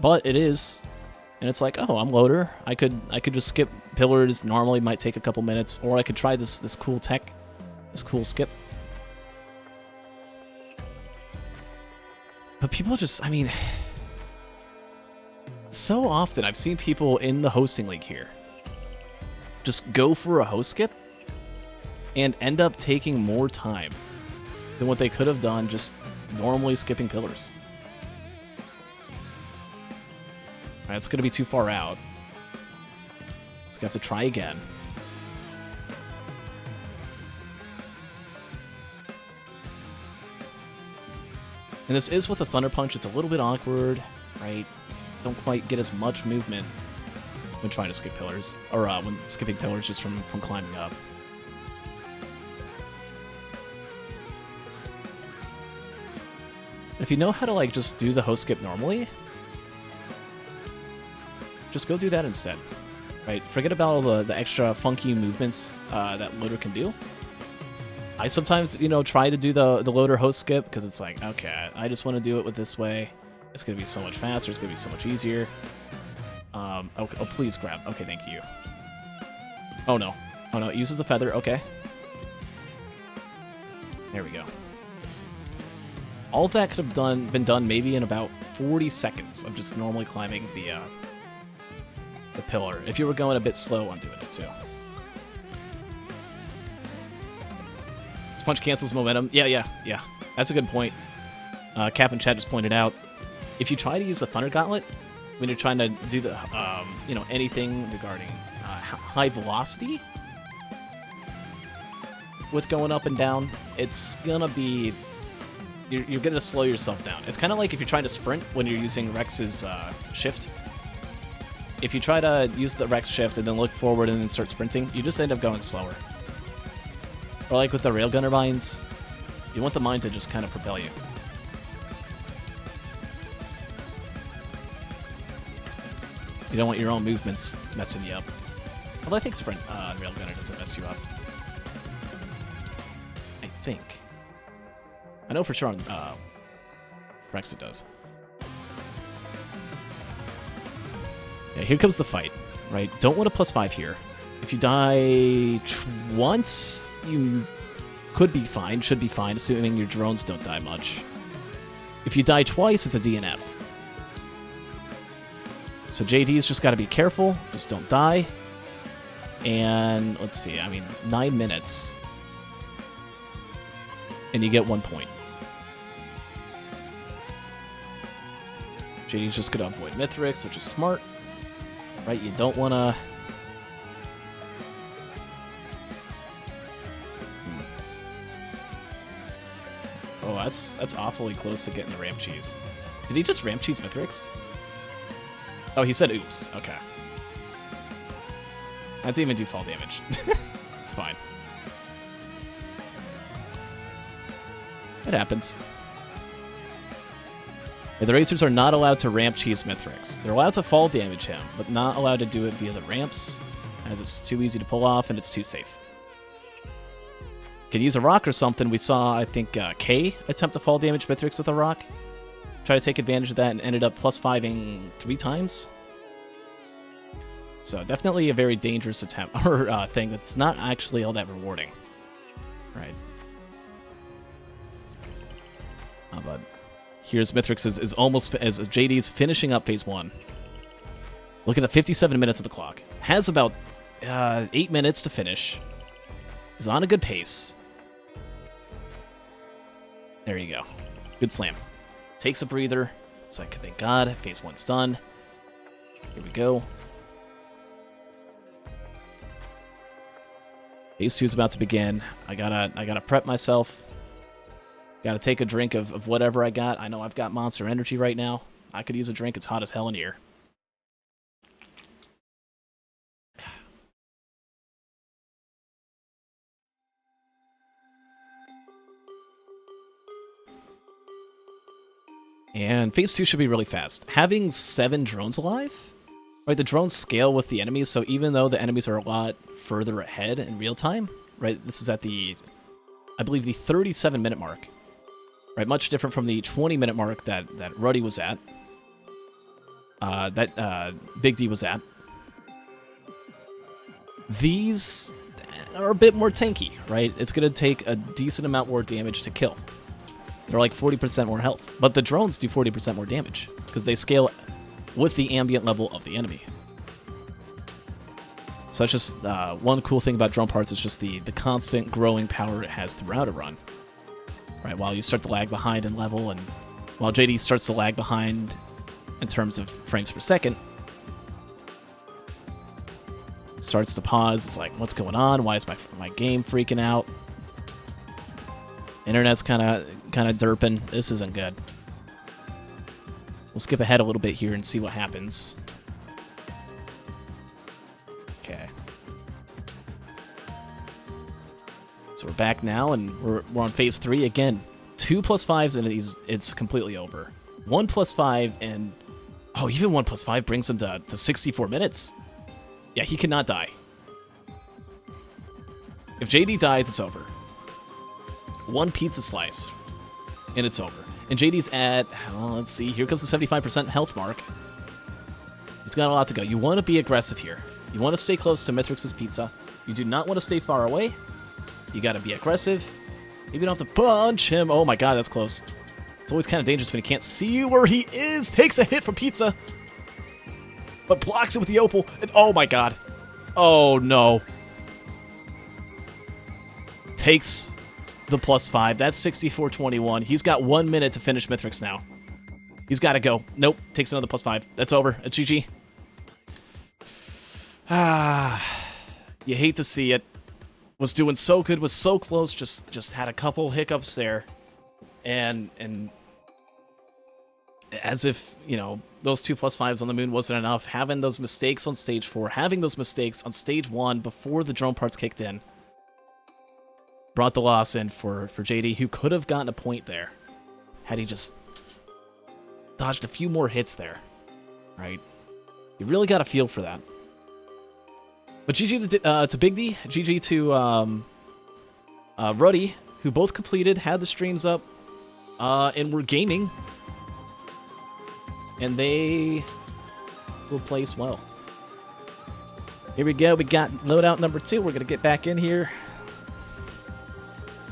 But it is, and it's like, oh, I'm loader. I could just skip pillars. Normally might take a couple minutes, or I could try this cool tech, this cool skip. But people just, I mean, so often I've seen people in the hosting league here just go for a host skip and end up taking more time than what they could have done just normally skipping pillars. Alright, it's going to be too far out. It's going to have to try again. And this is with a Thunder Punch. It's a little bit awkward, right? Don't quite get as much movement when trying to skip pillars. Or when skipping pillars just from climbing up. If you know how to, like, just do the host skip normally, just go do that instead, right? Forget about all the extra funky movements that loader can do. I sometimes, you know, try to do the loader host skip because it's like, okay, I just want to do it with this way. It's going to be so much faster. It's going to be so much easier. Okay, oh, please grab. Okay, thank you. Oh, no. Oh, no, it uses the feather. Okay. There we go. All of that could have been done maybe in about 40 seconds of just normally climbing the pillar, if you were going a bit slow on doing it too. This punch cancels momentum. Yeah. That's a good point. Cap and Chat just pointed out, if you try to use the Thunder Gauntlet when you're trying to do the, you know, anything regarding high velocity with going up and down, it's gonna be... You're gonna slow yourself down. It's kind of like if you're trying to sprint when you're using Rex's shift. If you try to use the Rex shift and then look forward and then start sprinting, you just end up going slower. Or like with the Railgunner mines, you want the mine to just kind of propel you. You don't want your own movements messing you up. Although I think sprint on Railgunner doesn't mess you up. I think. I know for sure on Rex it does. Yeah, here comes the fight, right? Don't want a +5 here. If you die once, you could be fine, should be fine, assuming your drones don't die much. If you die twice, it's a DNF. So JD's just got to be careful, just don't die. And let's see, I mean, 9 minutes. And you get 1 point. JD's just going to avoid Mithrix, which is smart. Right, you don't want to... Oh, that's awfully close to getting the ramp cheese. Did he just ramp cheese Mithrix? Oh, he said oops. Okay. I didn't even do fall damage. It's fine. It happens. Yeah, the racers are not allowed to ramp cheese Mithrix. They're allowed to fall damage him, but not allowed to do it via the ramps, as it's too easy to pull off and it's too safe. Could use a rock or something. We saw, I think, K attempt to fall damage Mithrix with a rock. Try to take advantage of that and ended up +5ing 3 times. So definitely a very dangerous attempt, or thing that's not actually all that rewarding. Right. But here's Mithrix is almost, as JD's finishing up phase 1. Looking at 57 minutes of the clock. Has about 8 minutes to finish. Is on a good pace. There you go. Good slam. Takes a breather. It's like, thank God, phase 1's done. Here we go. Phase 2's about to begin. I gotta prep myself. Gotta take a drink of whatever I got. I know I've got Monster Energy right now. I could use a drink. It's hot as hell in here. And phase 2 should be really fast. Having 7 drones alive, right? The drones scale with the enemies, so even though the enemies are a lot further ahead in real time, right? This is at the, I believe, the 37-minute mark, right? Much different from the 20-minute mark that Ruddy was at, that Big D was at. These are a bit more tanky, right? It's going to take a decent amount more damage to kill. They're like 40% more health. But the drones do 40% more damage because they scale with the ambient level of the enemy. So that's just one cool thing about drone parts is just the constant growing power it has throughout a run. Right, while you start to lag behind in level, and while JD starts to lag behind in terms of frames per second, starts to pause. It's like, what's going on? Why is my game freaking out? Internet's kind of derping. This isn't good. We'll skip ahead a little bit here and see what happens. Okay. So we're back now, and we're on phase 3 again. 2 +5s and it's completely over. 1 +5 and even 1 +5 brings him to 64 minutes. Yeah, he cannot die. If JD dies, it's over. 1 pizza slice, and it's over. And JD's at, let's see, here comes the 75% health mark. He's got a lot to go. You want to be aggressive here. You want to stay close to Mithrix's pizza. You do not want to stay far away. You got to be aggressive. Maybe you don't have to punch him. Oh my god, that's close. It's always kind of dangerous when he can't see where he is. Takes a hit from pizza, but blocks it with the opal. And oh my god. Oh no. Takes the +5. That's 64-21. He's got 1 minute to finish Mithrix now. He's got to go. Nope. Takes another +5. That's over. It's GG. You hate to see it. Was doing so good, was so close, just had a couple hiccups there. And as if, you know, those 2+5s on the moon wasn't enough, having those mistakes on stage 4, having those mistakes on stage 1 before the drone parts kicked in, brought the loss in for JD, who could have gotten a point there had he just dodged a few more hits there, right? You really got to feel for that. But GG to Bigdy, GG to Ruddy, who both completed, had the streams up, and were gaming. And they will place well. Here we go. We got loadout number 2. We're going to get back in here.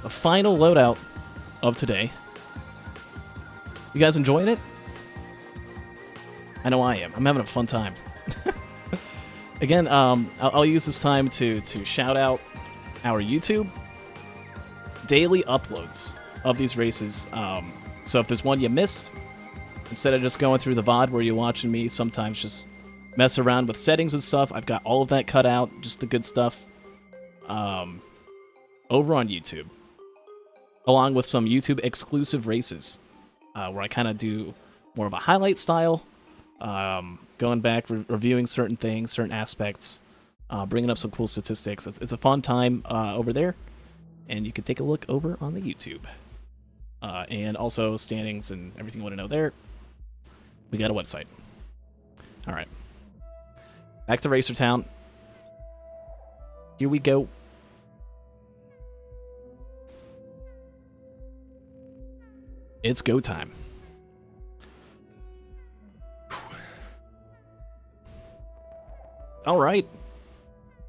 The final loadout of today. You guys enjoying it? I know I am. I'm having a fun time. Again, I'll use this time to shout out our YouTube. Daily uploads of these races. So if there's one you missed, instead of just going through the VOD where you're watching me sometimes just mess around with settings and stuff, I've got all of that cut out, just the good stuff, over on YouTube. Along with some YouTube exclusive races, where I kind of do more of a highlight style, going back, reviewing certain things, certain aspects, bringing up some cool statistics. It's a fun time over there, and you can take a look over on the YouTube. And also standings and everything you want to know there. We got a website. All right. Back to Racer Town. Here we go. It's go time. All right.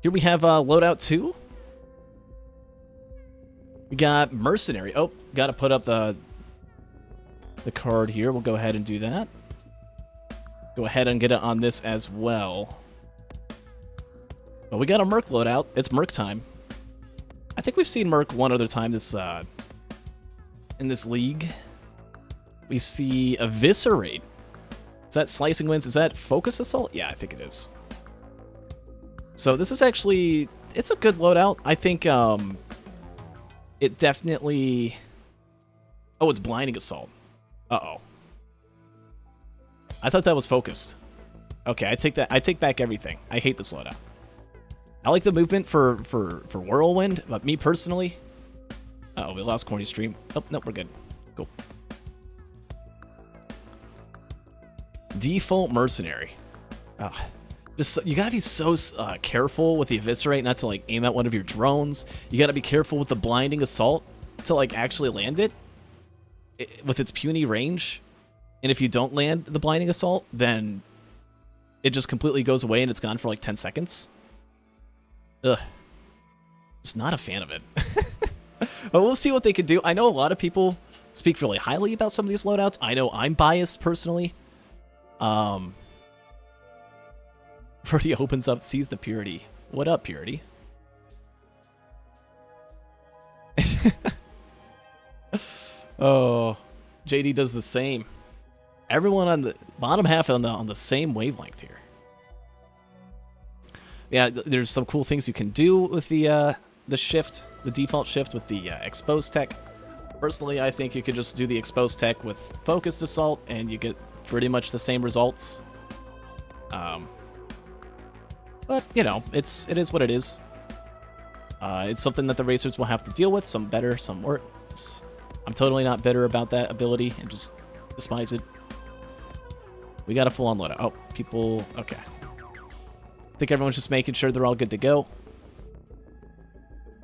Here we have loadout 2. We got Mercenary. Oh, got to put up the card here. We'll go ahead and do that. Go ahead and get it on this as well. But we got a Merc loadout. It's Merc time. I think we've seen Merc one other time this in this league. We see Eviscerate. Is that Slicing Winds? Is that Focus Assault? Yeah, I think it is. So this is actually, it's a good loadout. I think it definitely... Oh, it's Blinding Assault. Uh-oh. I thought that was Focused. Okay, I take that. I take back everything. I hate this loadout. I like the movement for Whirlwind, but me personally... Uh-oh, we lost Corny Stream. Oh, no, we're good. Cool. Default Mercenary. Just, you gotta be so careful with the Eviscerate not to, like, aim at one of your drones. You gotta be careful with the Blinding Assault to, like, actually land it with its puny range. And if you don't land the Blinding Assault, then it just completely goes away and it's gone for, like, 10 seconds. Ugh. Just not a fan of it. But we'll see what they can do. I know a lot of people speak really highly about some of these loadouts. I know I'm biased, personally. Purdy opens up, sees the Purity. What up, Purity? Oh, JD does the same. Everyone on the bottom half on the same wavelength here. Yeah, there's some cool things you can do with the shift, the default shift with the exposed tech. Personally, I think you could just do the exposed tech with focused assault, and you get pretty much the same results. But you know, it is what it is. It's something that the racers will have to deal with. Some better, some worse. I'm totally not bitter about that ability and just despise it. We got a full-on loadout. Oh, people... Okay. I think everyone's just making sure they're all good to go.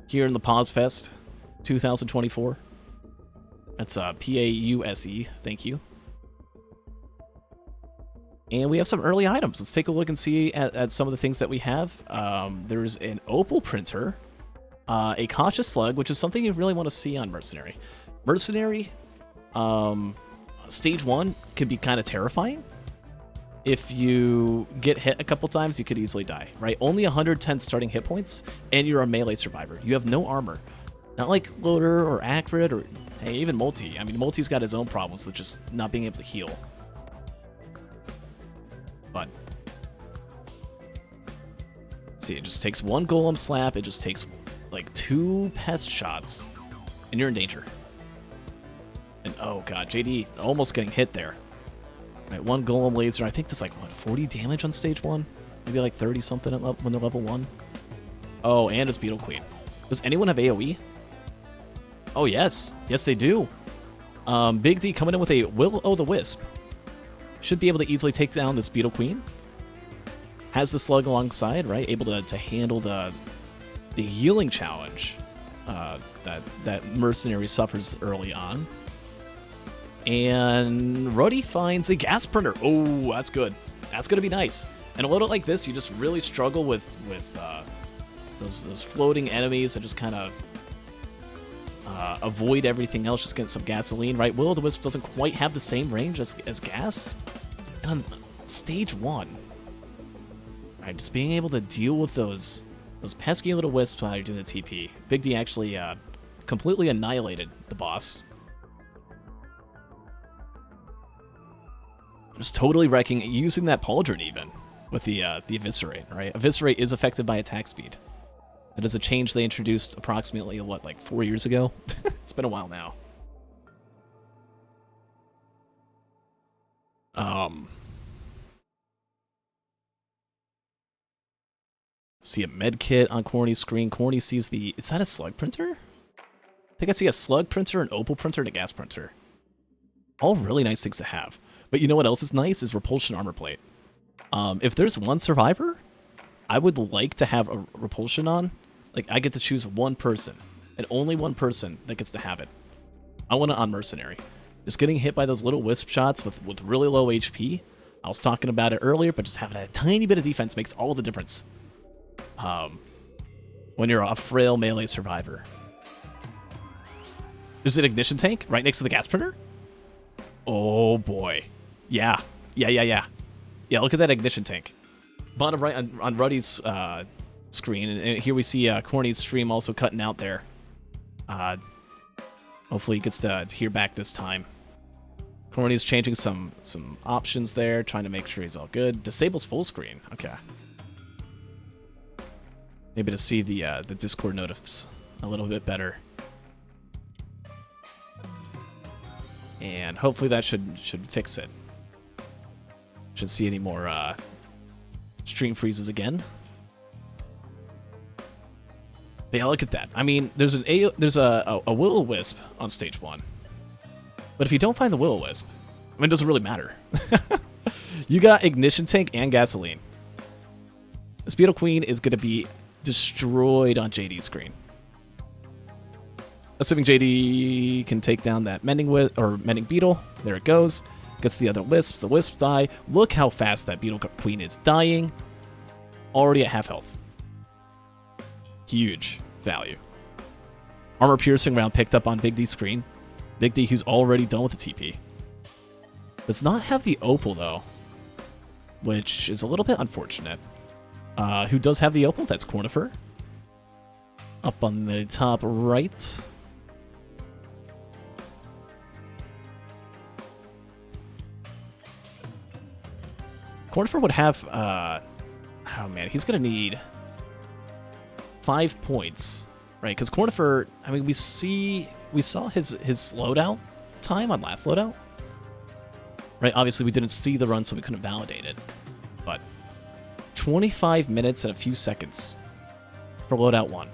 Here in the Pause Fest 2024. That's P-A-U-S-E. Thank you. And we have some early items. Let's take a look and see at some of the things that we have. There's an Opal Printer, a Cautious Slug, which is something you really want to see on Mercenary. Mercenary, Stage 1 can be kind of terrifying. If you get hit a couple times, you could easily die, right? Only 110 starting hit points, and you're a melee survivor. You have no armor. Not like Loader or Acrid or, hey, even Multi. I mean, Multi's got his own problems with just not being able to heal. But See, it just takes one golem slap. It just takes like 2 pest shots, and you're in danger. And oh god, JD almost getting hit there. Right, 1 golem laser. I think there's like, what, 40 damage on stage 1? Maybe like 30 something when they're level 1. Oh, and it's Beetle Queen. Does anyone have AoE? Oh yes, yes they do. Big D coming in with a Will-O-the-Wisp. Should be able to easily take down this Beetle Queen. Has the slug alongside, right? Able to handle the healing challenge that Mercenary suffers early on. And Ruddy finds a gas printer. Oh, that's good. That's going to be nice. And a little like this, you just really struggle with those floating enemies that just kind of avoid everything else, just get some gasoline, right? Will-O-the-Wisp doesn't quite have the same range as gas. And on stage 1, right, just being able to deal with those pesky little wisps while you're doing the TP. Big D actually completely annihilated the boss. Just totally wrecking, using that pauldron even with the Eviscerate, right? Eviscerate is affected by attack speed. That is a change they introduced approximately, what, like 4 years ago? It's been a while now. See a med kit on Corny's screen. Corny sees the... Is that a slug printer? I think I see a slug printer, an opal printer, and a gas printer. All really nice things to have. But you know what else is nice? Is repulsion armor plate. If there's one survivor, I would like to have a repulsion on. Like, I get to choose one person, and only one person that gets to have it. I want it on Mercenary. Just getting hit by those little wisp shots with really low HP. I was talking about it earlier, but just having a tiny bit of defense makes all the difference. When you're a frail melee survivor. There's an ignition tank right next to the gas printer? Oh boy. Yeah. Yeah, look at that ignition tank. Bottom right on Ruddy's screen, and here we see Corny's stream also cutting out there. Hopefully he gets to hear back this time. Corny's changing some options there, trying to make sure he's all good. Disables full screen. Okay. Maybe to see the Discord notifs a little bit better. And hopefully that should fix it. Shouldn't see any more stream freezes again. But yeah, look at that. I mean, there's a Will-O-Wisp on stage 1. But if you don't find the Will-O-Wisp, I mean, it doesn't really matter. You got ignition tank and gasoline. This Beetle Queen is going to be destroyed on JD's screen. Assuming JD can take down that mending beetle. There it goes. Gets the other wisps. The wisps die. Look how fast that Beetle Queen is dying. Already at half health. Huge value. Armor piercing round picked up on Big D's screen. Big D, who's already done with the TP. Does not have the opal though, which is a little bit unfortunate. Who does have the opal? That's Cornifer. Up on the top right. Cornifer would have, oh man, he's going to need 5 points, right? Because Cornifer, I mean, we saw his loadout time on last loadout, right? Obviously, we didn't see the run, so we couldn't validate it. But 25 minutes and a few seconds for loadout 1.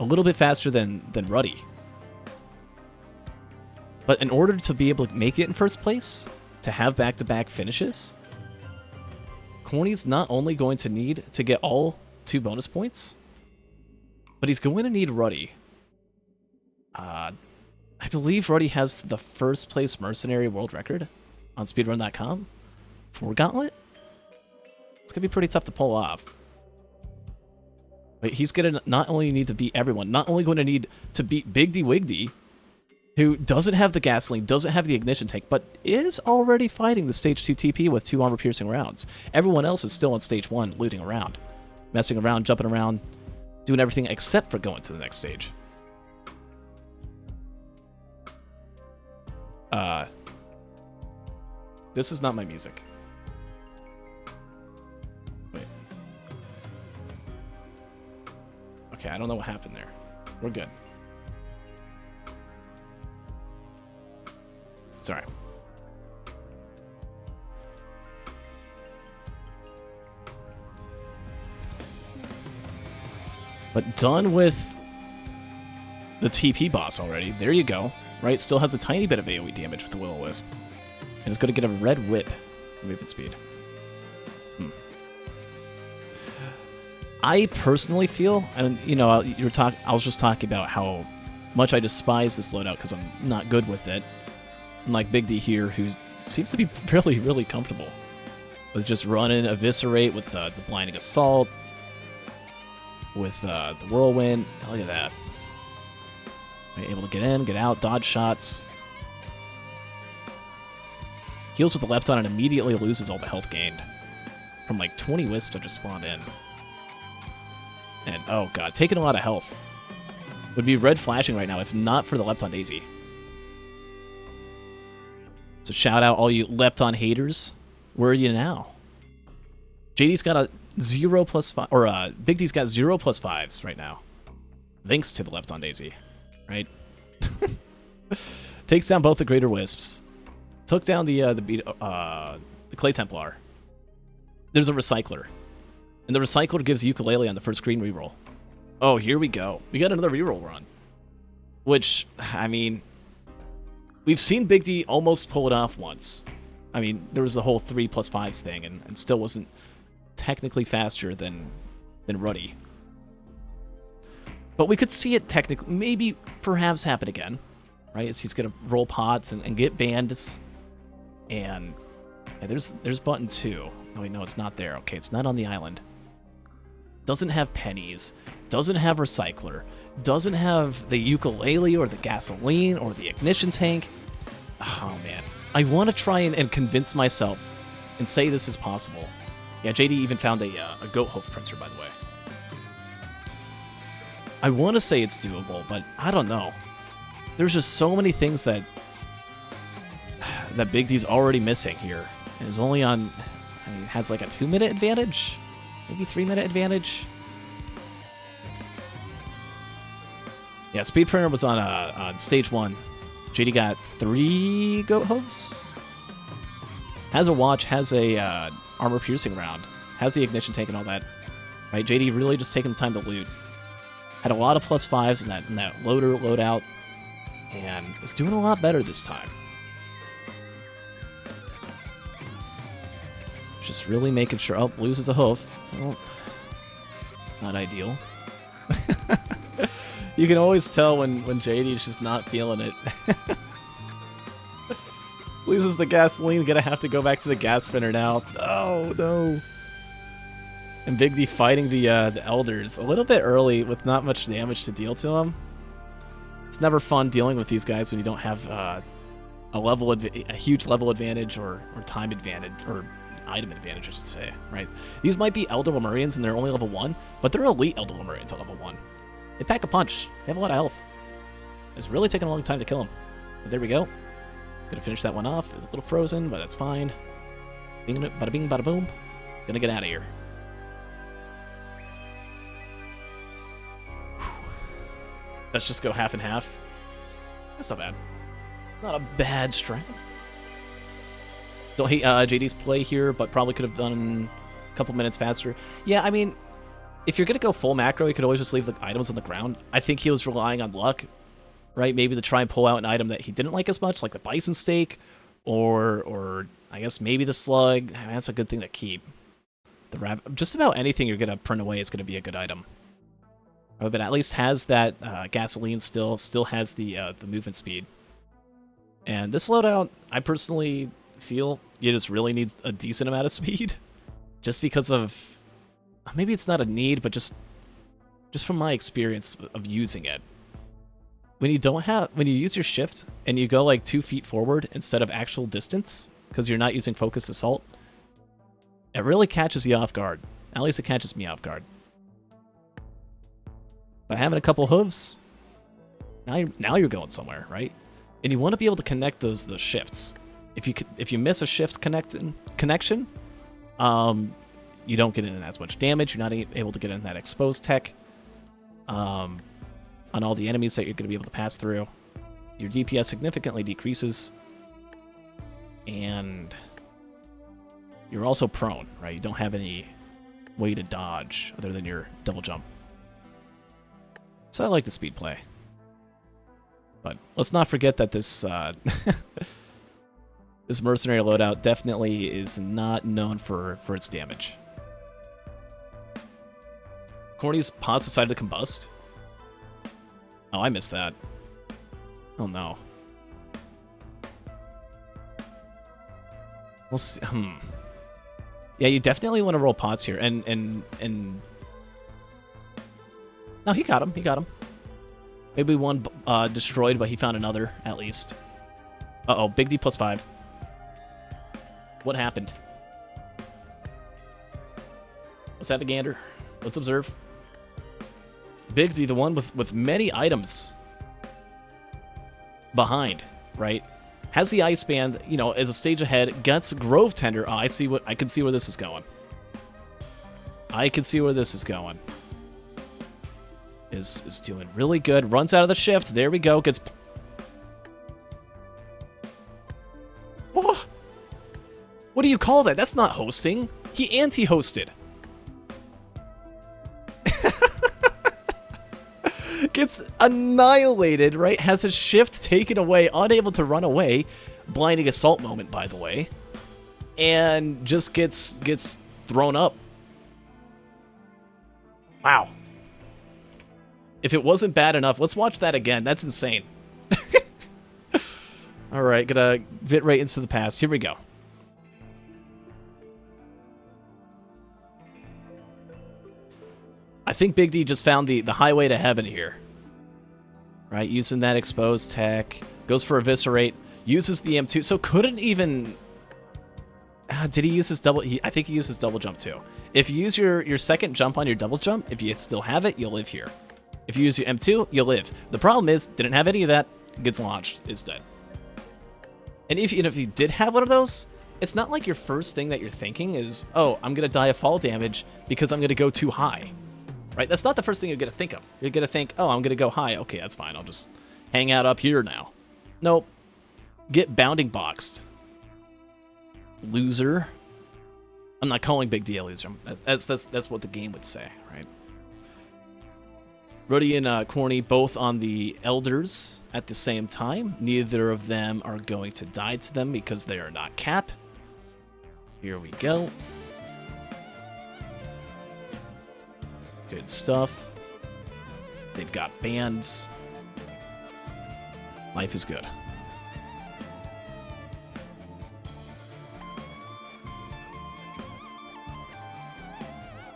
A little bit faster than Ruddy. But in order to be able to make it in first place, to have back-to-back finishes, Corny's not only going to need to get all 2 bonus points, but he's going to need Ruddy. I believe Ruddy has the first place Mercenary world record on speedrun.com for Gauntlet. It's going to be pretty tough to pull off. But he's going to not only need to beat everyone, not only going to need to beat bigdywigdy, who doesn't have the gasoline, doesn't have the ignition tank, but is already fighting the stage 2 TP with 2 armor-piercing rounds. Everyone else is still on stage 1, looting around. Messing around, jumping around, doing everything except for going to the next stage. This is not my music. Wait. Okay, I don't know what happened there. We're good. Sorry. But done with the TP boss already. There you go. Right? Still has a tiny bit of AoE damage with the Will-O-Wisp. And it's going to get a red whip movement speed. I personally feel, and you know, I was just talking about how much I despise this loadout because I'm not good with it. Unlike Big D here, who seems to be really, really comfortable with just running Eviscerate with the Blinding Assault, with the Whirlwind. Look at that. Able to get in, get out, dodge shots. Heals with the left on and immediately loses all the health gained from like 20 wisps that just spawned in. And oh god, taking a lot of health. Would be red flashing right now if not for the Lepton Daisy. So shout out all you Lepton haters. Where are you now? JD's got a 0+5, or Big D's got 0+5s right now. Thanks to the Lepton Daisy, right? Takes down both the Greater Wisps. Took down the Clay Templar. There's a Recycler. And the Recycler gives Ukulele on the first green reroll. Oh, here we go. We got another reroll run. Which, I mean, we've seen Big D almost pull it off once. I mean, there was the whole 3+5s thing, and still wasn't technically faster than Ruddy. But we could see it technically, maybe, perhaps happen again. Right? As he's going to roll pots and get bandits. And yeah, there's button 2. Oh, wait, no, it's not there. Okay, it's not on the island. Doesn't have pennies. Doesn't have Recycler. Doesn't have the Ukulele or the gasoline or the ignition tank. Oh, man. I want to try and convince myself and say this is possible. Yeah, JD even found a goat hoof printer, by the way. I want to say it's doable, but I don't know. There's just so many things that Big D's already missing here. And is only on, I mean, has like a 2-minute advantage? Maybe 3-minute advantage? Yeah, Speed Printer was on stage 1. JD got 3 goat hooves. Has a watch, has a armor piercing round, has the ignition tank and all that. Right, JD really just taking the time to loot. Had a lot of +5s in that loadout, and is doing a lot better this time. Just really making sure. Oh, loses a hoof. Well, not ideal. You can always tell when JD is just not feeling it. Loses the gasoline, gonna have to go back to the gas printer now. Oh no. And Big D fighting the elders a little bit early with not much damage to deal to them. It's never fun dealing with these guys when you don't have a huge level advantage or time advantage or item advantage, I should say. Right? These might be Elder Lemurians and they're only level 1, but they're elite Elder Lemurians at level 1. They pack a punch. They have a lot of health. It's really taking a long time to kill them. But there we go. Gonna finish that one off. It's a little frozen, but that's fine. Bada bing, bada boom. Gonna get out of here. Let's just go half and half. That's not bad. Not a bad strat. Don't hate JD's play here, but probably could have done a couple minutes faster. Yeah, I mean, if you're going to go full macro, you could always just leave the items on the ground. I think he was relying on luck, right? Maybe to try and pull out an item that he didn't like as much, like the bison steak, or I guess maybe the slug. I mean, that's a good thing to keep. The rabbit, just about anything you're going to print away is going to be a good item. But at least has that gasoline still has the movement speed. And this loadout, I personally feel you just really need a decent amount of speed. Just because of, maybe it's not a need, but just from my experience of using it. When you use your shift and you go like 2 feet forward instead of actual distance, because you're not using focused assault, it really catches you off guard. At least it catches me off guard. By having a couple hooves, now you're going somewhere, right? And you want to be able to connect those shifts. If you miss a shift connection, you don't get in as much damage. You're not able to get in that exposed tech. on all the enemies that you're going to be able to pass through. Your DPS significantly decreases. And you're also prone, right? You don't have any way to dodge other than your double jump. So I like the speed play. But let's not forget that this this mercenary loadout definitely is not known for its damage. Corny's pots decided to combust. Oh, I missed that. Oh no. We'll see. Yeah, you definitely want to roll pots here, and no, he got him. He got him. Maybe one destroyed, but he found another at least. Uh-oh, Big D +5. What happened? Let's have a gander. Let's observe. Big D, the one with many items behind, right? Has the ice band, you know, as a stage ahead. Gets Grove Tender. Oh, I can see where this is going. I can see where this is going. Is doing really good. Runs out of the shift. There we go. Gets. Oh. What do you call that? That's not hosting. He anti-hosted. Gets annihilated, right? Has his shift taken away, unable to run away. Blinding assault moment, by the way. And just gets thrown up. Wow. If it wasn't bad enough, let's watch that again. That's insane. All right, gonna get right into the past. Here we go. I think Big D just found the highway to heaven here. Right, using that exposed tech. Goes for Eviscerate. Uses the M2. So couldn't even... did he use his double... I think he used his double jump too. If you use your second jump on your double jump, if you still have it, you'll live here. If you use your M2, you'll live. The problem is, didn't have any of that. Gets launched. It's dead. And if you did have one of those, it's not like your first thing that you're thinking is, oh, I'm going to die of fall damage because I'm going to go too high. Right? That's not the first thing you're going to think of. You're going to think, oh, I'm going to go high. Okay, that's fine. I'll just hang out up here now. Nope. Get bounding boxed. Loser. I'm not calling Big D a loser. That's what the game would say, right? Ruddy and Corny both on the Elders at the same time. Neither of them are going to die to them because they are not cap. Here we go. Good stuff. They've got bands. Life is good.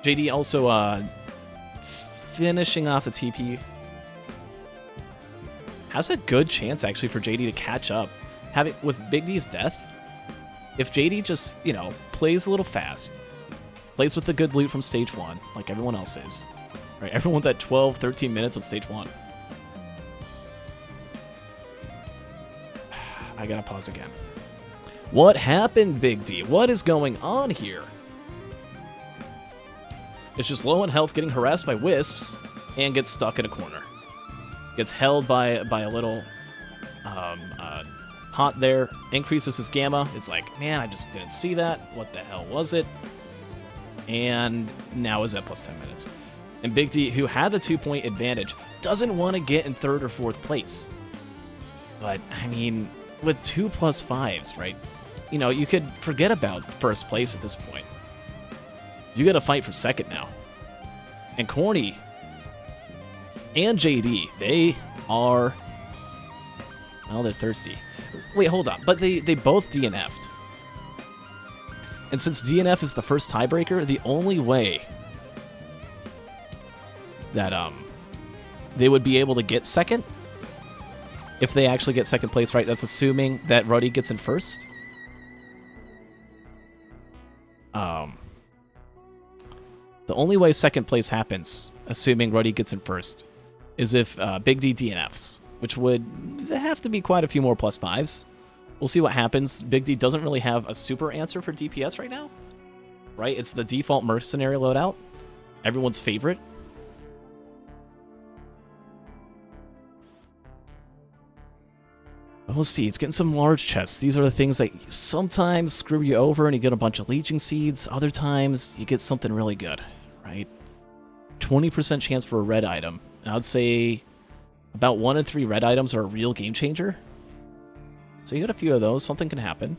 JD also finishing off the TP. Has a good chance actually for JD to catch up. With Big D's death, if JD just, you know, plays a little fast, plays with the good loot from stage 1, like everyone else is. Right? Everyone's at 12, 13 minutes on stage 1. I gotta pause again. What happened, Big D? What is going on here? It's just low on health, getting harassed by wisps, and gets stuck in a corner. Gets held by a little pot there. Increases his gamma. It's like, man, I just didn't see that. What the hell was it? And now is at plus 10 minutes. And Big D, who had the 2-point advantage, doesn't want to get in 3rd or 4th place. But, I mean, with 2 +5s, right? You know, you could forget about 1st place at this point. You got to fight for 2nd now. And Corny and JD, they are... well, they're thirsty. Wait, hold on. But they both DNF'd. And since DNF is the first tiebreaker, the only way that they would be able to get 2nd, if they actually get 2nd place, right? That's assuming that Ruddy gets in 1st. The only way 2nd place happens, assuming Ruddy gets in 1st, is if Big D DNFs, which would have to be quite a few more +5s. We'll see what happens. Big D doesn't really have a super answer for DPS right now, right? It's the default mercenary loadout, everyone's favorite. We'll see. It's getting some large chests. These are the things that sometimes screw you over and you get a bunch of leeching seeds. Other times you get something really good, right? 20% chance for a red item. And I'd say about 1 in 3 red items are a real game changer. So you got a few of those. Something can happen.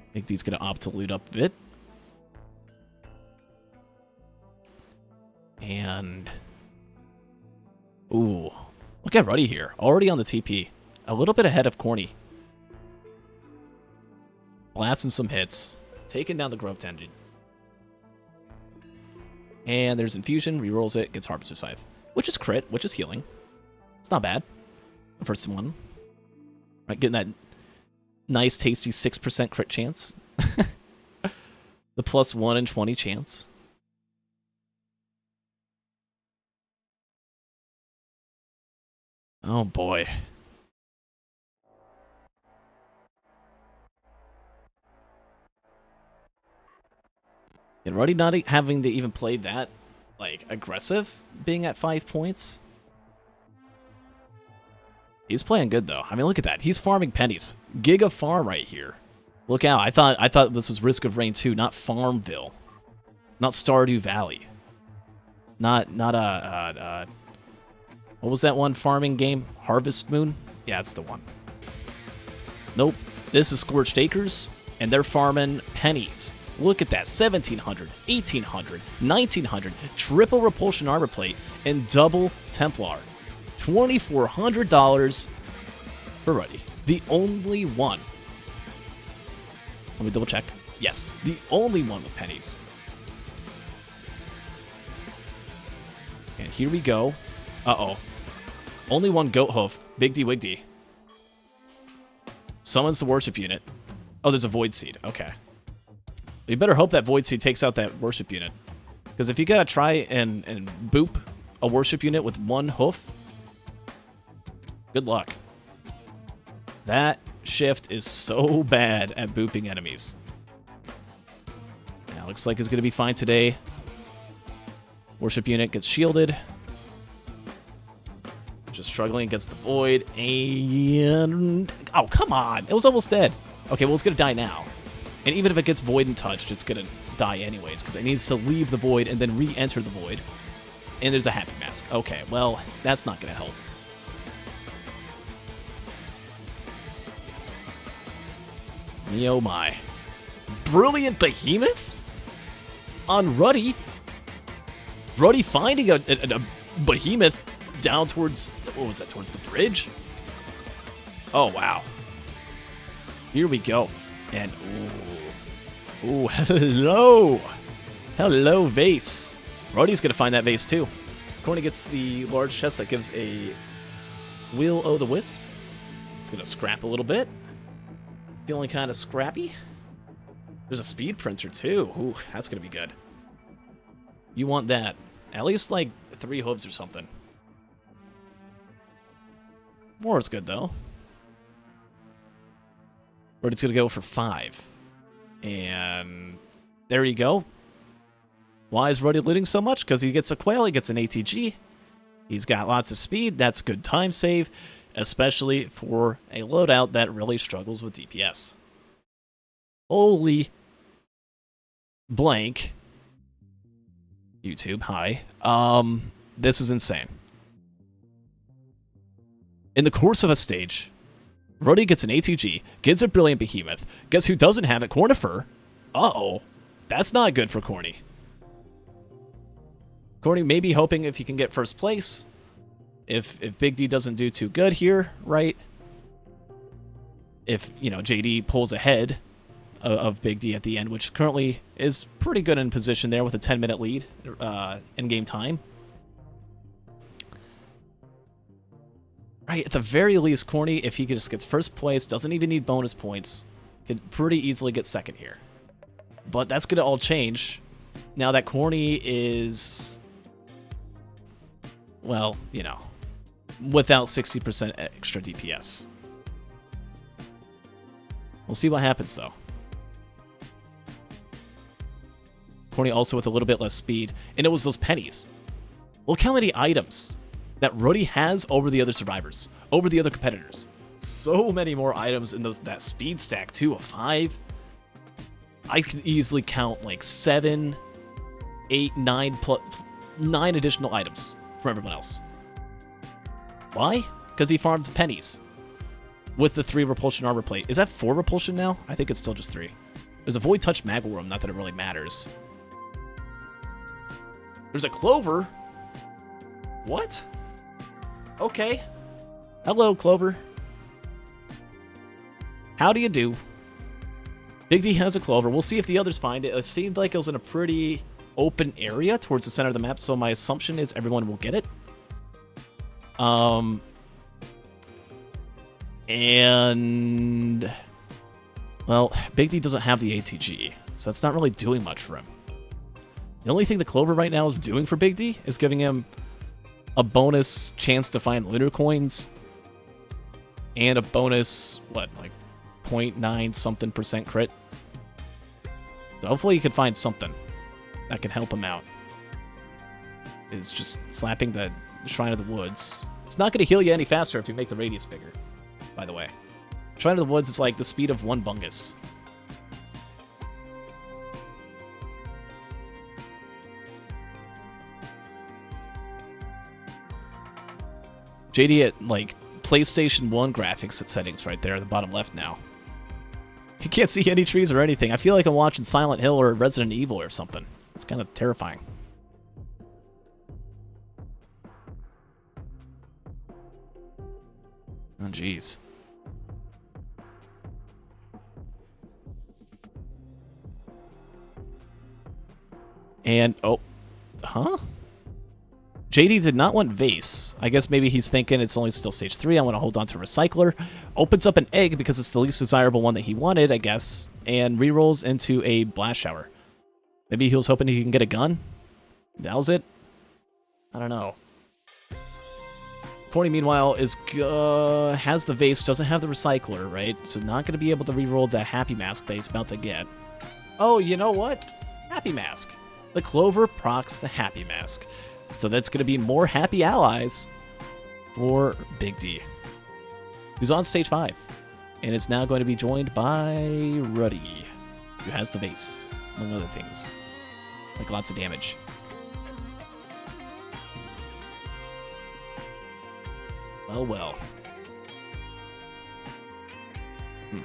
I think he's going to opt to loot up a bit. And... ooh. Look at Ruddy here. Already on the TP. A little bit ahead of Corny. Blasting some hits. Taking down the Growth Engine. And there's Infusion. Rerolls it. Gets Harvester Scythe. Which is crit. Which is healing. It's not bad. The first one. Right, getting that nice, tasty 6% crit chance. The plus 1 in 20 chance. Oh boy. And Ruddy not having to even play that, like, aggressive, being at 5 points. He's playing good, though. I mean, look at that. He's farming pennies. Giga farm right here. Look out. I thought this was Risk of Rain 2, not Farmville. Not Stardew Valley. Not what was that one farming game? Harvest Moon? Yeah, that's the one. Nope. This is Scorched Acres, and they're farming pennies. Look at that. 1,700, 1,800, 1,900, triple repulsion armor plate, and double Templar. $2,400 for Ruddy. The only one. Let me double check. Yes, the only one with pennies. And here we go. Uh-oh. Only one goat hoof. Bigdywigdy. Summons the worship unit. Oh, there's a void seed. Okay. You better hope that void seed takes out that worship unit. Because if you gotta try and boop a worship unit with one hoof, good luck. That shift is so bad at booping enemies. Now, looks like it's gonna be fine today. Worship unit gets shielded. Just struggling against the void, and... oh, come on! It was almost dead. Okay, well, it's gonna die now. And even if it gets void and touched, it's gonna die anyways, because it needs to leave the void and then re-enter the void. And there's a happy mask. Okay, well, that's not gonna help. Oh my. Brilliant Behemoth? On Ruddy? Ruddy finding a Behemoth down towards, what was that, towards the bridge? Oh, wow. Here we go. And, ooh, hello. Hello, vase. Ruddy's going to find that vase, too. Corny gets the large chest that gives a Will-O-the-Wisp. It's going to scrap a little bit. Feeling kind of scrappy. There's a speed printer, too. Ooh, that's going to be good. You want that. At least, like, 3 hooves or something. More is good, though. Ruddy's going to go for 5. And there you go. Why is Ruddy looting so much? Because he gets a quail, he gets an ATG. He's got lots of speed. That's good time save, especially for a loadout that really struggles with DPS. Holy blank. YouTube, hi. This is insane. In the course of a stage, Ruddy gets an ATG, gets a Brilliant Behemoth. Guess who doesn't have it? Cornifer. Uh-oh. That's not good for Corny. Corny may be hoping if he can get first place. If Big D doesn't do too good here, right? If, you know, JD pulls ahead of Big D at the end, which currently is pretty good in position there with a 10-minute lead in game time. Right, at the very least, Corny, if he just gets first place, doesn't even need bonus points, could pretty easily get second here. But that's going to all change now that Corny is, well, you know, without 60% extra DPS. We'll see what happens, though. Corny also with a little bit less speed, and it was those pennies. Look how many items that Ruddy has over the other survivors, over the other competitors. So many more items in that speed stack too, a 5. I can easily count like 7, 8, 9 plus 9 additional items from everyone else. Why? Because he farmed pennies with the 3 repulsion armor plate. Is that 4 repulsion now? I think it's still just 3. There's a void touch magwurm, not that it really matters. There's a clover. What? Okay. Hello, Clover. How do you do? Big D has a clover. We'll see if the others find it. It seemed like it was in a pretty open area towards the center of the map, so my assumption is everyone will get it. And well, Big D doesn't have the ATG, so that's not really doing much for him. The only thing the clover right now is doing for Big D is giving him a bonus chance to find lunar coins and a bonus, what, like 0.9 something % crit. So hopefully he can find something that can help him out. Is just slapping the Shrine of the Woods. It's not going to heal you any faster if you make the radius bigger, by the way. Shrine of the Woods is like the speed of 1 bungus. JD at, like, PlayStation 1 graphics settings right there at the bottom left now. You can't see any trees or anything. I feel like I'm watching Silent Hill or Resident Evil or something. It's kind of terrifying. Oh, jeez. And, oh, huh? JD did not want Vase. I guess maybe he's thinking it's only still stage 3. I want to hold on to Recycler. Opens up an egg because it's the least desirable one that he wanted, I guess. And rerolls into a Blast Shower. Maybe he was hoping he can get a gun? That was it? I don't know. Corny, meanwhile, is has the Vase, doesn't have the Recycler, right? So not going to be able to reroll the Happy Mask that he's about to get. Oh, you know what? Happy Mask. The Clover procs the Happy Mask. So that's going to be more happy allies for Big D, who's on stage 5. And it's now going to be joined by Ruddy, who has the Vase, among other things. Like lots of damage. Well, well. You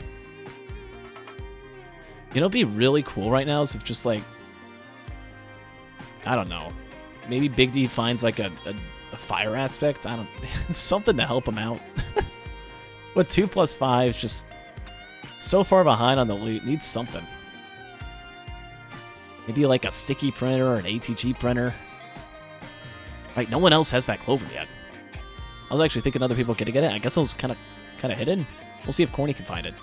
know what'd be really cool right now is if just like, I don't know, maybe Big D finds like a fire aspect. I don't, something to help him out. With 2 + 5, just so far behind on the loot, needs something. Maybe like a sticky printer or an ATG printer. Right, no one else has that clover yet. I was actually thinking other people could get it. I guess it was kind of hidden. We'll see if Corny can find it.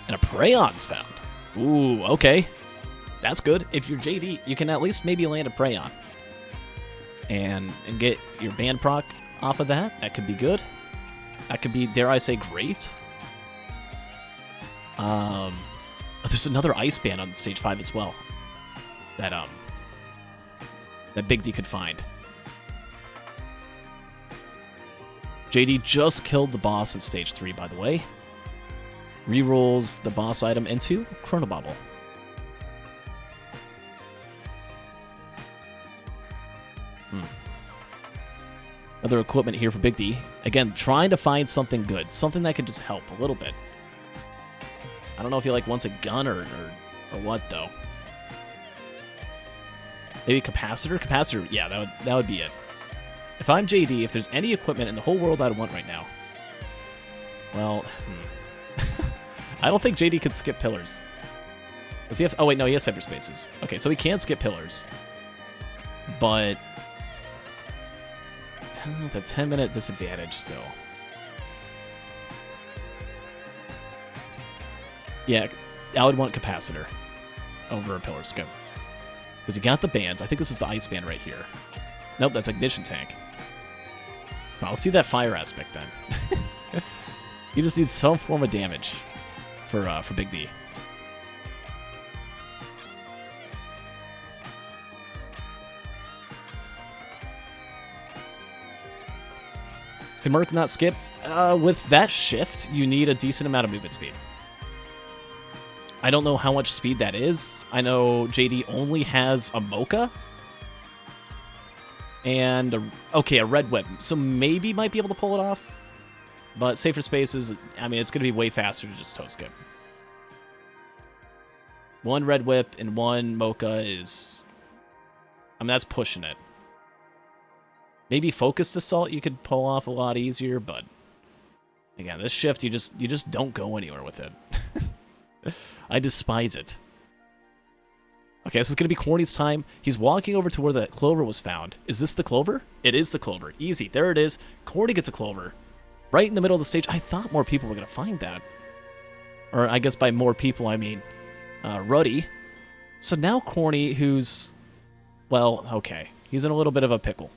And a Preyon's found. Ooh, okay. That's good. If you're JD, you can at least maybe land a Preyon. And get your band proc off of that. That could be good. That could be, dare I say, great. There's another ice band on stage 5 as well. That Big D could find. JD just killed the boss at stage 3, by the way. Rerolls the boss item into Chronobobble. Other equipment here for Big D. Again, trying to find something good. Something that can just help a little bit. I don't know if he like wants a gun or what, though. Maybe capacitor? Capacitor, yeah, that would be it. If I'm JD, if there's any equipment in the whole world I'd want right now, well, I don't think JD could skip pillars. Does he have? Oh wait, no, he has hyperspaces. Okay, so he can skip pillars, but the 10-minute disadvantage still. Yeah, I would want capacitor over a pillar skip. Because you got the bands. I think this is the ice band right here. Nope, that's ignition tank. I'll see that fire aspect then. You just need some form of damage for Big D. Can Merc not skip? With that shift, you need a decent amount of movement speed. I don't know how much speed that is. I know JD only has a Mocha. And, a Red Whip. So maybe might be able to pull it off. But Safer Spaces, I mean, it's going to be way faster to just toe skip. One Red Whip and one Mocha is... I mean, that's pushing it. Maybe Focused Assault you could pull off a lot easier, but... Again, this shift, you just don't go anywhere with it. I despise it. Okay, this is going to be Corny's time. He's walking over to where the clover was found. Is this the clover? It is the clover. Easy. There it is. Corny gets a clover. Right in the middle of the stage. I thought more people were going to find that. Or I guess by more people, I mean Ruddy. So now Corny, who's... Well, okay. He's in a little bit of a pickle.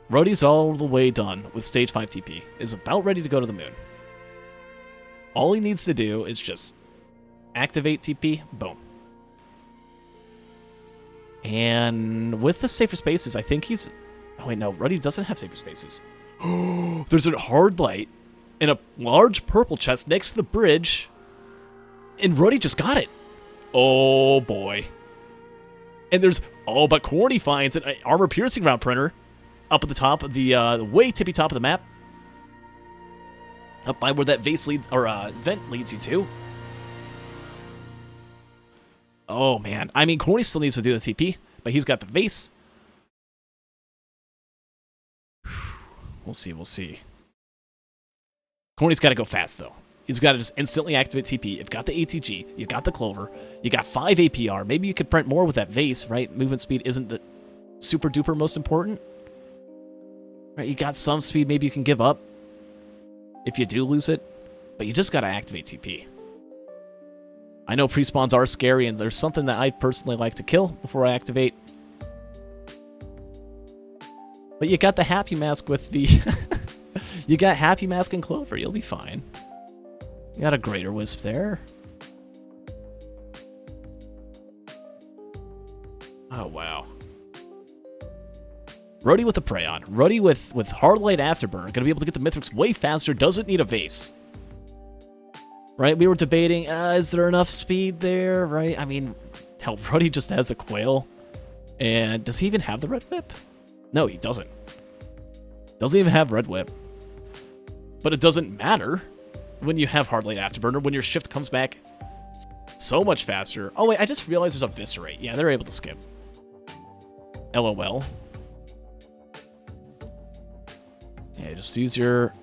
Ruddy's all the way done with Stage 5 TP. Is about ready to go to the moon. All he needs to do is just activate TP. Boom. And with the Safer Spaces, I think he's... Oh, wait, no. Ruddy doesn't have Safer Spaces. There's a hard light in a large purple chest next to the bridge. And Ruddy just got it. Oh, boy. And there's... Oh, but Corny finds an armor-piercing round printer up at the top of the way tippy top of the map. Up by where that vase leads... Or, vent leads you to. Oh, man. I mean, Corny still needs to do the TP, but he's got the vase. We'll see, we'll see. Corny's got to go fast, though. He's got to just instantly activate TP. You've got the ATG. You've got the Clover. You got 5 APR. Maybe you could print more with that vase, right? Movement speed isn't the super-duper most important. Right, you got some speed maybe you can give up if you do lose it, but you just got to activate TP. I know pre-spawns are scary, and there's something that I personally like to kill before I activate. But you got the Happy Mask with the... You got Happy Mask and Clover. You'll be fine. You got a Greater Wisp there. Oh, wow. Ruddy with the Prey on. Ruddy with Hard Light Afterburn. Going to be able to get the Mithrix way faster. Doesn't need a vase. Right, we were debating, is there enough speed there, right? I mean, hell, Ruddy just has a Quail. And does he even have the Red Whip? No, he doesn't. Doesn't even have Red Whip. But it doesn't matter when you have Hard Light Afterburner, when your shift comes back so much faster. Oh, wait, I just realized there's a Viscerate. Yeah, they're able to skip. LOL. Yeah, just use your...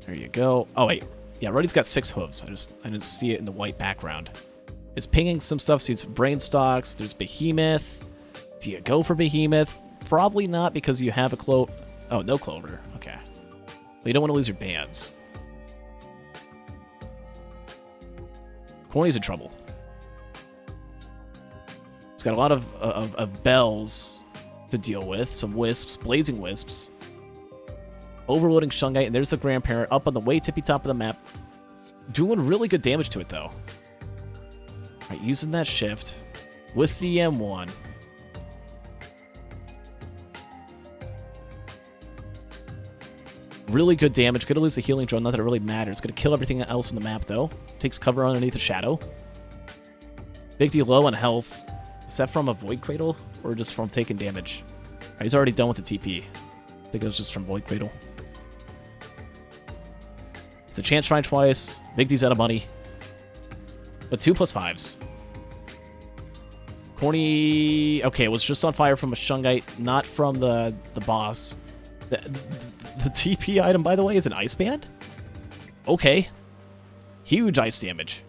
There you go. Oh, wait. Yeah, Ruddy's got 6 hooves. I didn't see it in the white background. It's pinging some stuff. See, it's Brainstalks. There's Behemoth. Do you go for Behemoth? Probably not, because you have a Clover. Oh, no Clover. Okay. But you don't want to lose your bands. Corny's in trouble. He's got a lot of bells to deal with. Some wisps, blazing wisps. Overloading Shungite, and there's the Grandparent up on the way tippy top of the map. Doing really good damage to it, though. Alright, using that shift with the M1. Really good damage. Gonna lose the healing drone, not that it really matters. Gonna kill everything else on the map, though. Takes cover underneath the shadow. Big D low on health. Is that from a Void Cradle, or just from taking damage? Right, he's already done with the TP. I think it was just from Void Cradle. It's a chance shrine twice. Big D's out of money. But 2+5s. Corny... Okay, it was just on fire from a Shungite, not from the boss. The TP item, by the way, is an Ice Band? Okay. Huge ice damage.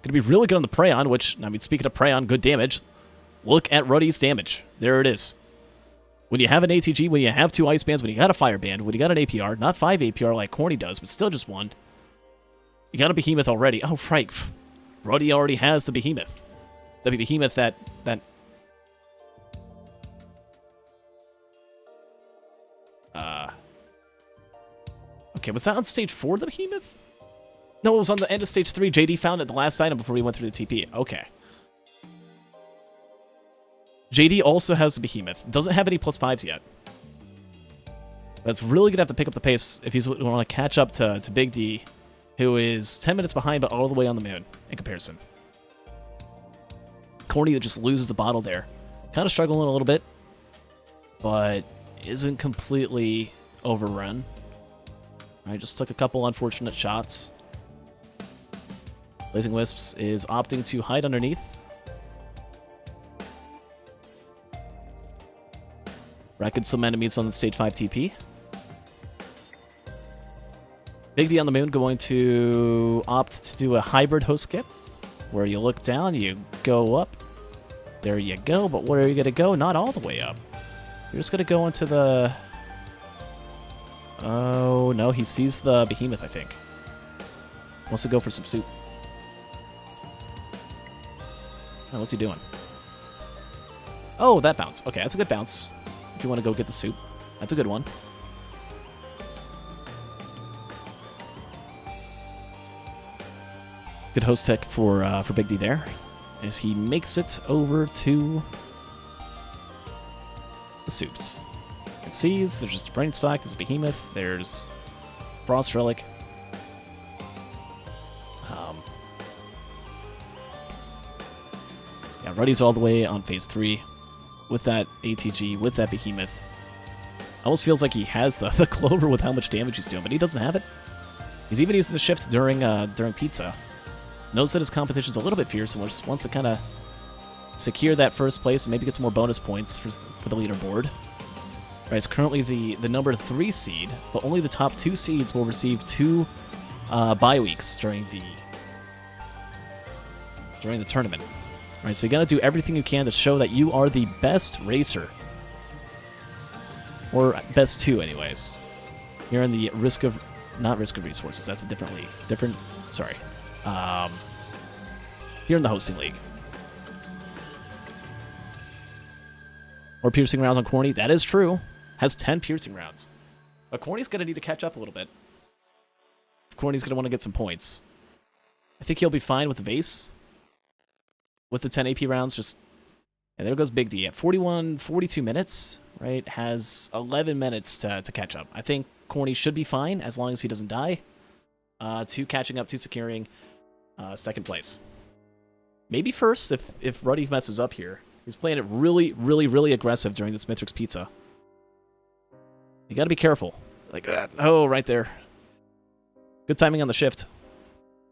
Gonna be really good on the Prayon, which, I mean, speaking of Prayon, good damage. Look at Ruddy's damage. There it is. When you have an ATG, when you have 2 Ice Bands, when you got a Fire Band, when you got an APR, not 5 APR like Corny does, but still just 1. You got a Behemoth already. Oh, right. Ruddy already has the Behemoth. The Behemoth that... Okay, was that on stage 4, the Behemoth? No, it was on the end of stage 3. JD found it the last item before we went through the TP. Okay. JD also has the Behemoth. Doesn't have any +5s yet. That's really going to have to pick up the pace if he's going to catch up to Big D, who is 10 minutes behind, but all the way on the moon in comparison. Corny just loses the bottle there. Kind of struggling a little bit, but isn't completely overrun. I just took a couple unfortunate shots. Blazing Wisps is opting to hide underneath. Reckon some enemies on the stage 5 TP. Big D on the moon going to opt to do a hybrid host skip, where you look down, you go up. There you go, but where are you going to go? Not all the way up. You're just going to go into the... Oh, no, he sees the behemoth, I think. Wants to go for some soup. Oh, what's he doing? Oh, that bounce. Okay, that's a good bounce. If you want to go get the soup. That's a good one. Good host tech for Big D there, as he makes it over to the soups. It sees there's just a Brainstock, there's a Behemoth, there's Frost Relic. Yeah, Ruddy's all the way on phase 3 with that ATG, with that Behemoth. Almost feels like he has the Clover with how much damage he's doing, but he doesn't have it. He's even using the shift during Pizza. Knows that his competition's a little bit fierce and wants to kind of secure that first place and maybe get some more bonus points for the leaderboard. Right, it's currently the number 3 seed, but only the top 2 seeds will receive 2 bye weeks during the tournament. All right, so you got to do everything you can to show that you are the best racer. Or best 2, anyways. You're in the not Risk of Resources, that's a different league. Sorry. Here in the hosting league. Or piercing rounds on Corny. That is true. Has 10 piercing rounds. But Corny's going to need to catch up a little bit. Corny's going to want to get some points. I think he'll be fine with the vase. With the 10 AP rounds, and there goes Big D at 42 minutes, right? Has 11 minutes to catch up. I think Corny should be fine as long as he doesn't die. To catching up to securing second place. Maybe first if Ruddy messes up here. He's playing it really, really, really aggressive during this Mithrix Pizza. You gotta be careful. Like that. Oh, right there. Good timing on the shift.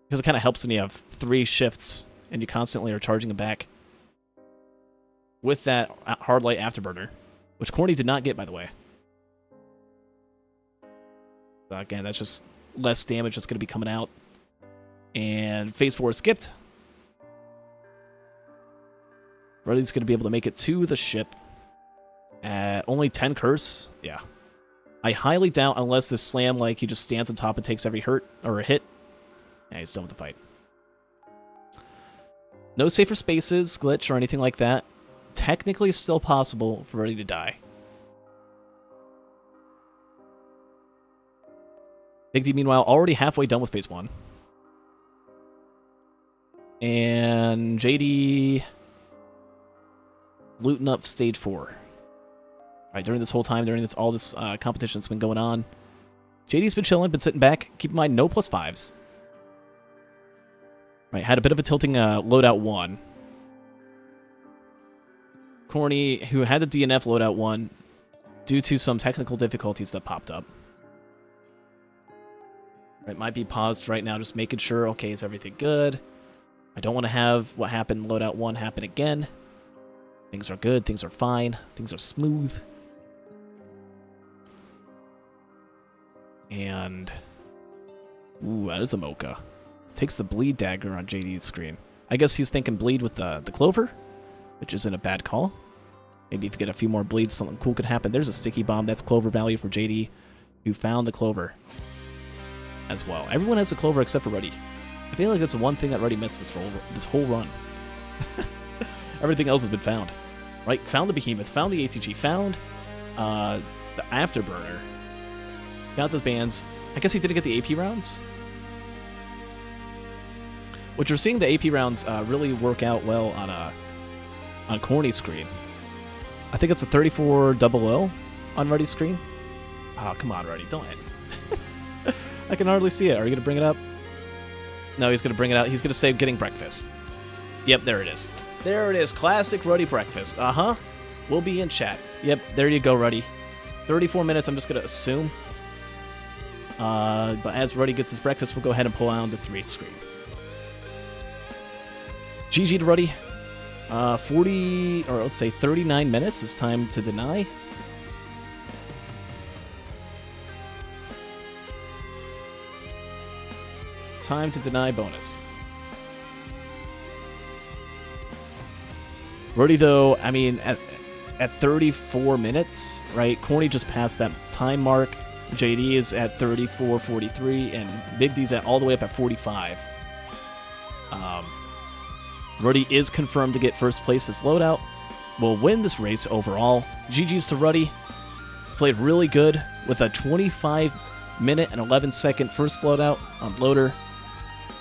Because it kind of helps when you have 3 shifts and you constantly are charging them back. With that hard light afterburner. Which Corny did not get, by the way. So again, that's just less damage that's going to be coming out. And phase 4 is skipped. Ruddy's going to be able to make it to the ship at only 10 curse. Yeah. I highly doubt, unless this slam, like, he just stands on top and takes every hurt or a hit. Yeah, he's done with the fight. No safer spaces, glitch, or anything like that. Technically still possible for Ruddy to die. Big D, meanwhile, already halfway done with phase 1. And JD looting up stage 4. Right, during this whole time, during all this competition that's been going on, JD's been chilling, been sitting back. Keep in mind, no +5s. Right, had a bit of a tilting loadout 1. Corny, who had the DNF loadout 1, due to some technical difficulties that popped up. Right, might be paused right now, just making sure, okay, is everything good? I don't want to have what happened in loadout 1 happen again. Things are good, things are fine, things are smooth. And... ooh, that is a mocha. Takes the bleed dagger on JD's screen. I guess he's thinking bleed with the clover, which isn't a bad call. Maybe if you get a few more bleeds, something cool could happen. There's a sticky bomb. That's clover value for JD, who found the clover as well. Everyone has the clover except for Ruddy. I feel like that's the one thing that Ruddy missed this whole run. Everything else has been found. Right? Found the Behemoth, found the ATG, found the Afterburner. Got those bands. I guess he didn't get the AP rounds. Which we're seeing the AP rounds really work out well on Corny's screen. I think it's a 3400 on Ruddy's screen. Oh, come on, Ruddy. Don't hit. I can hardly see it. Are you going to bring it up? No, he's going to bring it out. He's going to say getting breakfast. Yep, there it is. There it is. Classic Ruddy breakfast. Uh-huh. We'll be in chat. Yep, there you go, Ruddy. 34 minutes, I'm just going to assume. But as Ruddy gets his breakfast, we'll go ahead and pull out the 3 screen. GG to Ruddy. 40, or let's say 39 minutes is time to deny. Time to deny bonus. Ruddy, though, I mean, at 34 minutes, right? Corny just passed that time mark. JD is at 34:43, and Big D's at all the way up at 45. Ruddy is confirmed to get first place this loadout. Will win this race overall. GG's to Ruddy. Played really good with a 25-minute and 11-second first loadout on loader.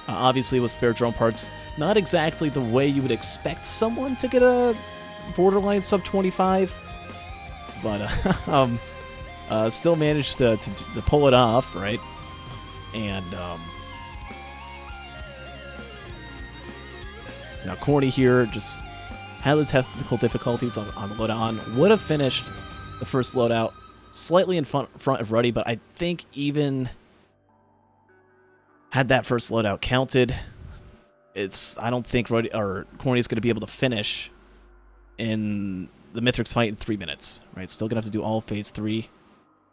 Obviously, with spare drone parts, not exactly the way you would expect someone to get a borderline sub 25, but still managed to pull it off, right? And now Corny here just had the technical difficulties on the loadout on. Would have finished the first loadout slightly in front of Ruddy, but I think even had that first loadout counted, I don't think Ruddy or Corny's going to be able to finish in the Mithrix fight in 3 minutes, right? Still going to have to do all phase 3.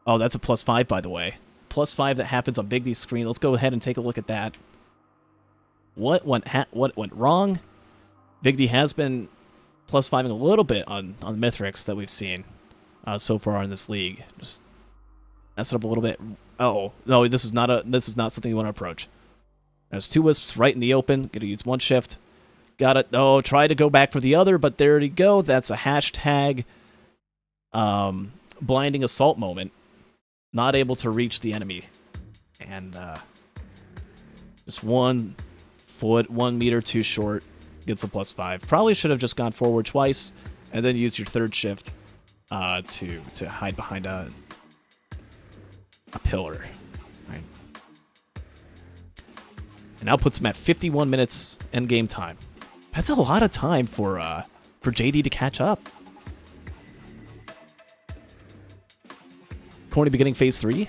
Oh, that's a +5, by the way. +5 that happens on Big D's screen. Let's go ahead and take a look at that. What went wrong? Big D has been +5ing a little bit on the Mithrix that we've seen so far in this league. Just mess it up a little bit. Oh no, this is not something you want to approach. There's 2 wisps right in the open. Gonna use 1 shift. Got it. Oh, try to go back for the other, but there you go. That's a hashtag blinding assault moment. Not able to reach the enemy. And just 1 foot, 1 meter too short. Gets a +5. Probably should have just gone forward twice and then used your 3rd shift to hide behind a pillar. Right. And now puts him at 51 minutes end game time. That's a lot of time for JD to catch up. Corny beginning phase 3.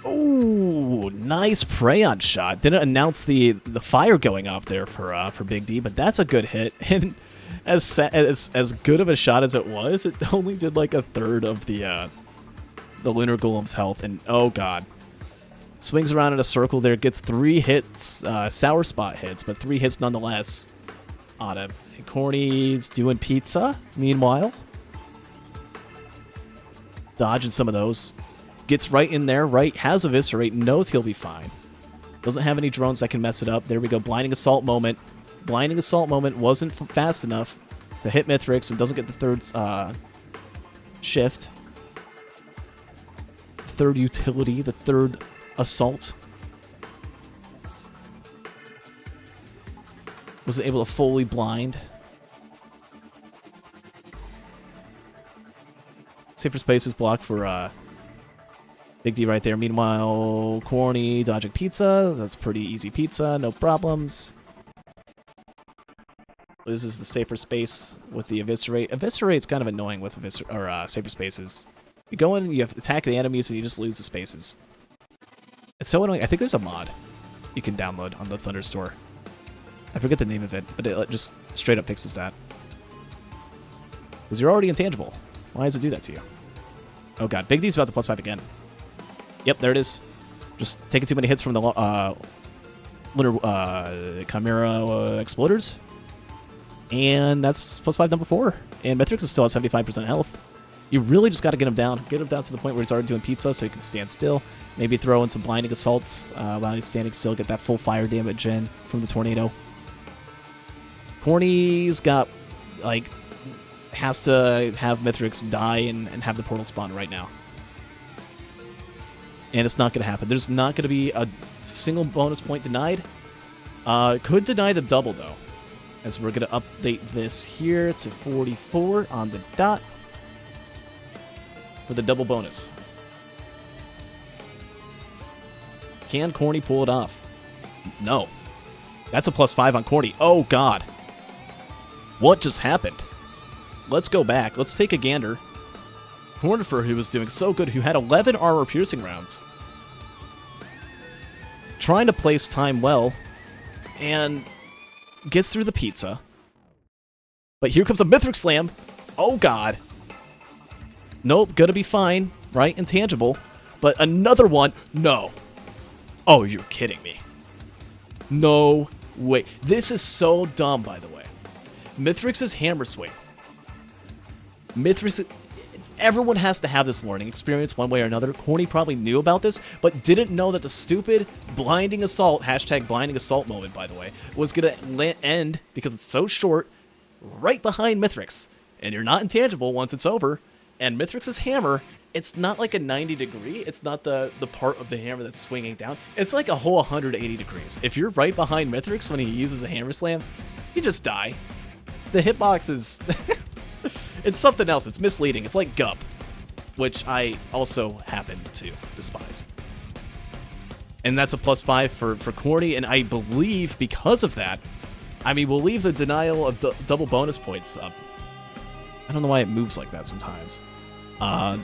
Oh, nice Prayon shot. Didn't announce the fire going off there for Big D, but that's a good hit. And as good of a shot as it was, it only did like a third of the Lunar Golem's health. And oh god, swings around in a circle there, gets 3 hits, sour spot hits, but 3 hits nonetheless on him. And Corny's doing pizza. Meanwhile, dodging some of those. Gets right in there, right, has Eviscerate, knows he'll be fine. Doesn't have any drones that can mess it up. There we go, Blinding Assault moment. Blinding Assault moment wasn't fast enough to hit Mithrix and doesn't get the 3rd shift. 3rd utility, the 3rd assault. Wasn't able to fully blind. Safer space is blocked for Big D right there. Meanwhile, Corny dodging pizza. That's pretty easy pizza, no problems. This is the safer space with the Eviscerate. Eviscerate's kind of annoying with safer spaces. You go in, you have to attack the enemies, and you just lose the spaces. It's so annoying. I think there's a mod you can download on the Thunder Store. I forget the name of it, but it just straight up fixes that. Because you're already intangible. Why does it do that to you? Oh god, Big D's about to +5 again. Yep, there it is. Just taking too many hits from the Lunar Chimera Exploders. And that's +5 number 4. And Mithrix is still at 75% health. You really just got to get him down. Get him down to the point where he's already doing pizza so he can stand still. Maybe throw in some blinding assaults while he's standing still. Get that full fire damage in from the tornado. Corny's got, like, has to have Mithrix die and have the portal spawn right now. And it's not going to happen. There's not going to be a single bonus point denied. Could deny the double, though, as we're going to update this here to 44 on the dot for the double bonus. Can Corny pull it off? No. That's a +5 on Corny. Oh, God. What just happened? Let's go back. Let's take a gander. Cornifer, who was doing so good, who had 11 armor-piercing rounds. Trying to place time well, and gets through the pizza. But here comes a Mithrix Slam. Oh, God. Nope, gonna be fine, right? Intangible. But another one. No. Oh, you're kidding me. No way. This is so dumb, by the way. Mithrix's Hammer Swing. Mithrix... Everyone has to have this learning experience one way or another. Corny probably knew about this, but didn't know that the stupid blinding assault, #blinding assault moment, by the way, was going to end, because it's so short, right behind Mithrix. And you're not intangible once it's over. And Mithrix's hammer, it's not like a 90 degree. It's not the part of the hammer that's swinging down. It's like a whole 180 degrees. If you're right behind Mithrix when he uses a hammer slam, you just die. The hitbox is... It's something else. It's misleading. It's like Gup, which I also happen to despise. And that's a +5 for Corny, and I believe because of that, I mean, we'll leave the denial of double bonus points up. I don't know why it moves like that sometimes. But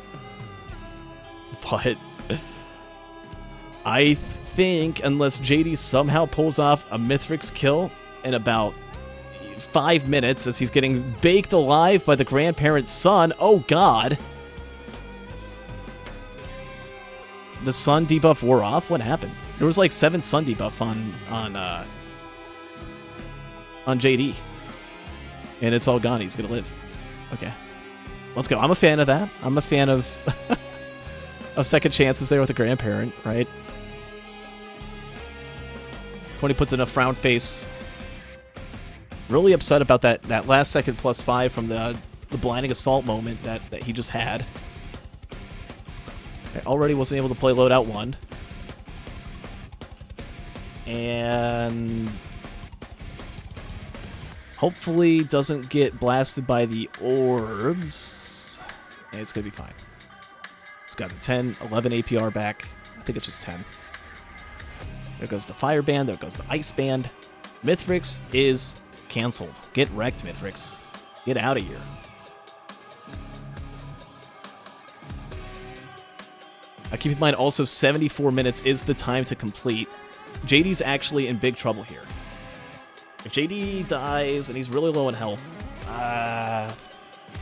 I think unless JD somehow pulls off a Mithrix kill in about 5 minutes as he's getting baked alive by the grandparent's son. Oh, God. The sun debuff wore off? What happened? There was like 7 sun debuff on JD. And it's all gone. He's going to live. Okay. Let's go. I'm a fan of that. I'm a fan of of second chances there with the grandparent, right? Corny puts in a frown face. Really upset about that last second +5 from the blinding assault moment that he just had. I already wasn't able to play Loadout 1. And hopefully doesn't get blasted by the orbs. And it's going to be fine. It's got the 10, 11 APR back. I think it's just 10. There goes the fire band. There goes the ice band. Mithrix is... canceled. Get wrecked, Mithrix. Get out of here. Keep in mind also 74 minutes is the time to complete. JD's actually in big trouble here. If JD dies and he's really low in health,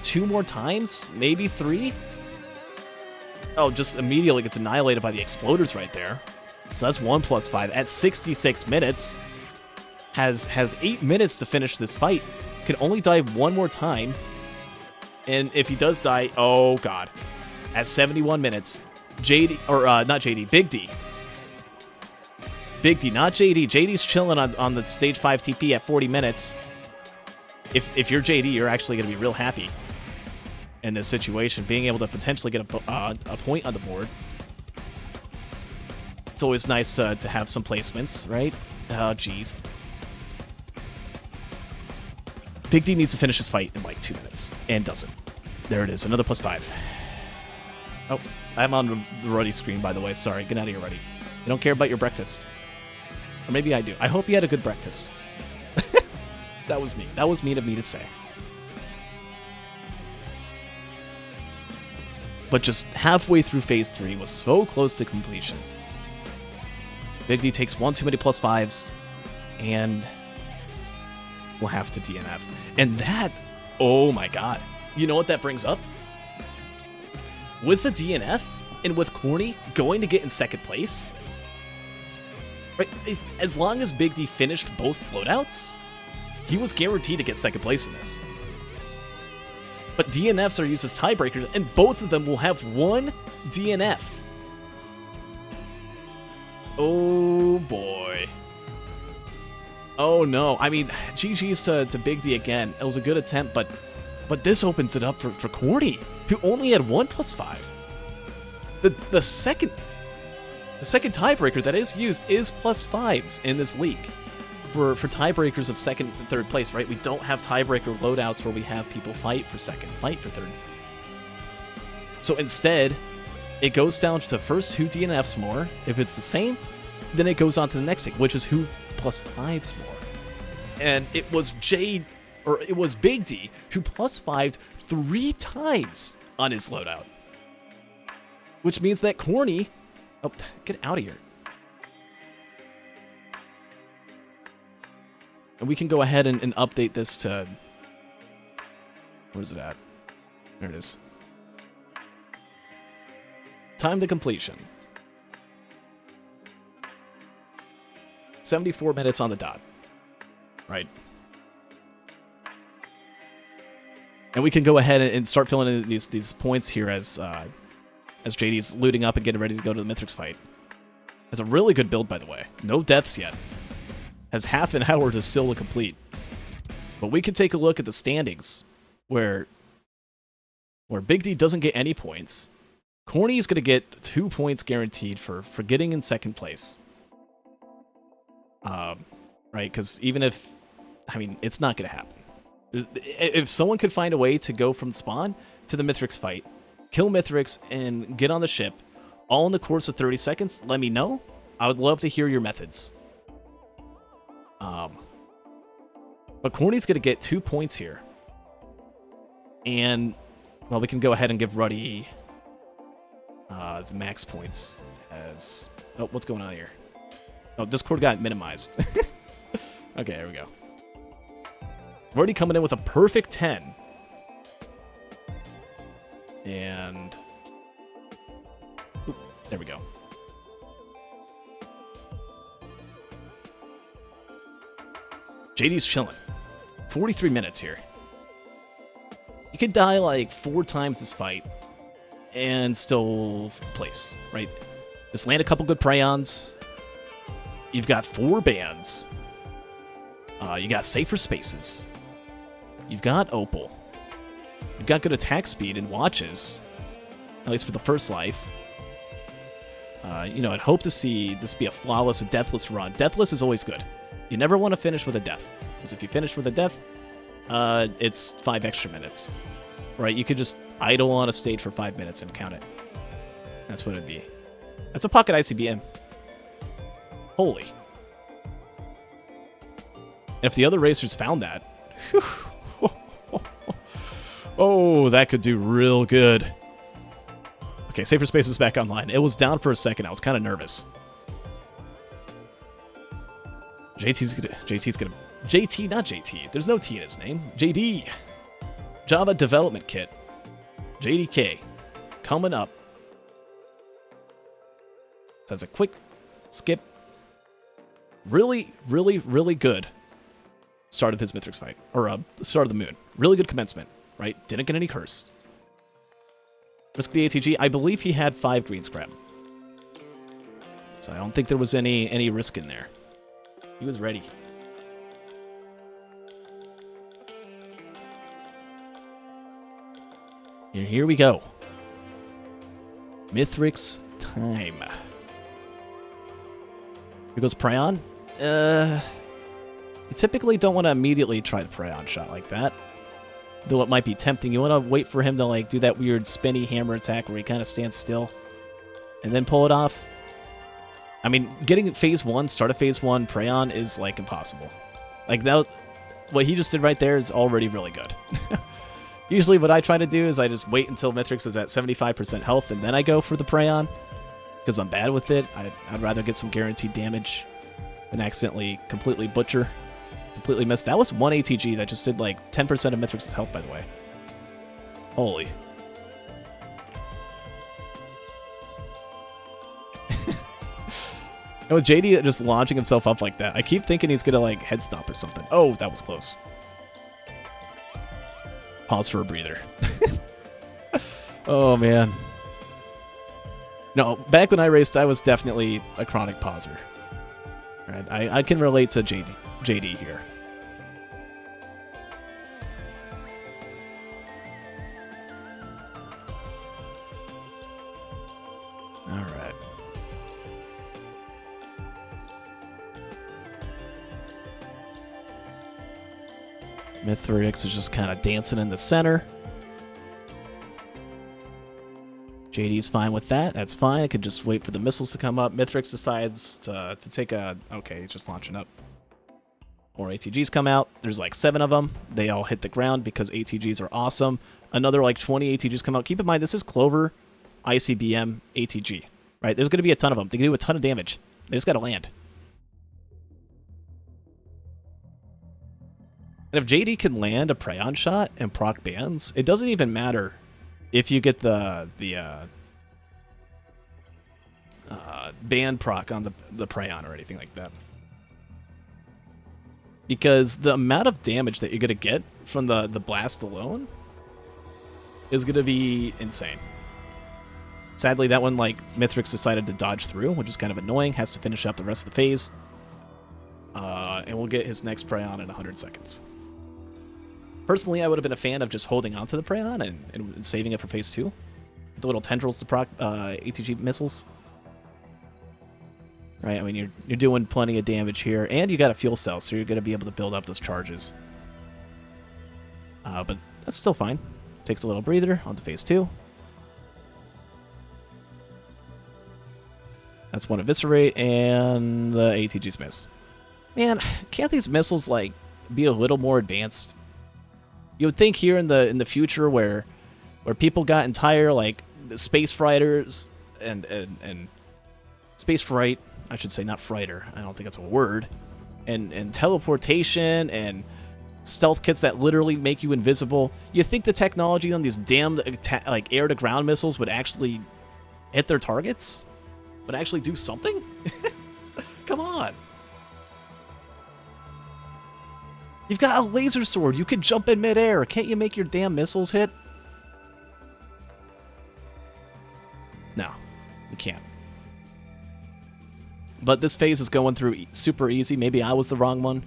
2 more times? Maybe 3? Oh, just immediately gets annihilated by the exploders right there. So that's 1 +5 at 66 minutes. Has 8 minutes to finish this fight. Can only die 1 more time. And if he does die, oh God. At 71 minutes, JD, or not JD, Big D. Big D, not JD. JD's chilling on the stage 5 TP at 40 minutes. If you're JD, you're actually going to be real happy in this situation. Being able to potentially get a point on the board. It's always nice to have some placements, right? Oh, jeez. Big D needs to finish his fight in like 2 minutes, and doesn't. There it is, another +5. Oh, I'm on the Ruddy screen, by the way. Sorry, get out of here, Ruddy. I don't care about your breakfast. Or maybe I do. I hope you had a good breakfast. That was me. That was mean of me to say. But just halfway through Phase 3 was so close to completion. Big D takes 1 too many +5s, and... we'll have to DNF. And that, oh my God. You know what that brings up? With the DNF, and with Corny going to get in second place, right? As long as Big D finished both loadouts, he was guaranteed to get second place in this. But DNFs are used as tiebreakers, and both of them will have 1 DNF. Oh boy. Oh no, I mean, GG's to Big D again. It was a good attempt, but this opens it up for Corny, who only had 1 +5. The second tiebreaker that is used is +5s in this league. for tiebreakers of second and third place, right? We don't have tiebreaker loadouts where we have people fight for second, fight for third. So instead, it goes down to first who DNFs more. If it's the same, then it goes on to the next thing, which is who +5s more. And it was Big D who +5'd 3 times on his loadout. Which means that Corny... Oh, get out of here. And we can go ahead and update this to... Where's it at? There it is. Time to completion. 74 minutes on the dot. Right. And we can go ahead and start filling in these points here as JD's looting up and getting ready to go to the Mithrix fight. Has a really good build, by the way. No deaths yet. Has half an hour to still complete. But we can take a look at the standings where Big D doesn't get any points. Corny is going to get 2 points guaranteed for getting in second place. Right? Because even if... I mean, it's not going to happen. If someone could find a way to go from spawn to the Mithrix fight, kill Mithrix, and get on the ship, all in the course of 30 seconds, let me know. I would love to hear your methods. But Corny's going to get 2 points here. And, well, we can go ahead and give Ruddy the max points as... Oh, what's going on here? Oh, Discord got minimized. Okay, there we go. Ruddy coming in with a perfect 10. And... Oop, there we go. JD's chilling. 43 minutes here. You could die like 4 times this fight and still place, right? Just land a couple good Preyons. You've got 4 bands. You got safer spaces. You've got Opal. You've got good attack speed and watches, at least for the first life. You know, I'd hope to see this be a flawless and deathless run. Deathless is always good. You never want to finish with a death, because if you finish with a death, it's 5 extra minutes. Right? You could just idle on a stage for 5 minutes and count it. That's what it'd be. That's a pocket ICBM. Holy. If the other racers found that, oh, that could do real good. Okay, Safer Space is back online. It was down for a second. I was kind of nervous. JT, not JT. There's no T in his name. JD. Java Development Kit. JDK. Coming up. That's a quick skip. Really, really, really good start of his Mithrix fight. Or start of the moon. Really good commencement, right? Didn't get any curse. Risk the ATG. I believe he had 5 green scrap. So I don't think there was any risk in there. He was ready. And here we go. Mithrix time. Here goes Preon. You typically don't want to immediately try the Preon shot like that. Though it might be tempting. You want to wait for him to like do that weird spinny hammer attack where he kind of stands still. And then pull it off. I mean, getting phase 1, start of phase 1, Preon is like impossible. Like that, what he just did right there is already really good. Usually what I try to do is I just wait until Mithrix is at 75% health and then I go for the Preon. Because I'm bad with it. I'd rather get some guaranteed damage than accidentally completely butcher. Completely miss. That was 1 ATG that just did like 10% of Mithrix's health, by the way. Holy. And with JD just launching himself up like that, I keep thinking he's gonna like head stomp or something. Oh, that was close. Pause for a breather. Oh, man. No, back when I raced, I was definitely a chronic pauser. Right, I can relate to JD here. All right. Mithrix is just kind of dancing in the center. JD's fine with that. That's fine. I could just wait for the missiles to come up. Mithrix decides to take a... Okay, he's just launching up. More ATGs come out. There's like 7 of them. They all hit the ground because ATGs are awesome. Another like 20 ATGs come out. Keep in mind, this is Clover ICBM ATG, right? There's going to be a ton of them. They can do a ton of damage. They just got to land. And if JD can land a Praeon shot and proc bans, it doesn't even matter if you get the ban proc on the Praeon or anything like that. Because the amount of damage that you're going to get from the blast alone is going to be insane. Sadly, that one, like, Mithrix decided to dodge through, which is kind of annoying. Has to finish up the rest of the phase. And we'll get his next Praeon in 100 seconds. Personally, I would have been a fan of just holding onto the Praeon and saving it for phase 2. The little tendrils to proc ATG missiles. Right, I mean, you're doing plenty of damage here, and you got a fuel cell, so you're going to be able to build up those charges. But that's still fine. Takes a little breather on to phase 2. That's one Eviscerate, and the ATGs miss. Man, can't these missiles, like, be a little more advanced? You would think here in the future where people got entire, like, space fighters and space fright, I should say, not frighter. I don't think that's a word. And teleportation and stealth kits that literally make you invisible. You think the technology on these damn like air-to-ground missiles would actually hit their targets? Would actually do something? Come on. You've got a laser sword. You can jump in midair. Can't you make your damn missiles hit? No, you can't. But this phase is going through super easy. Maybe I was the wrong one.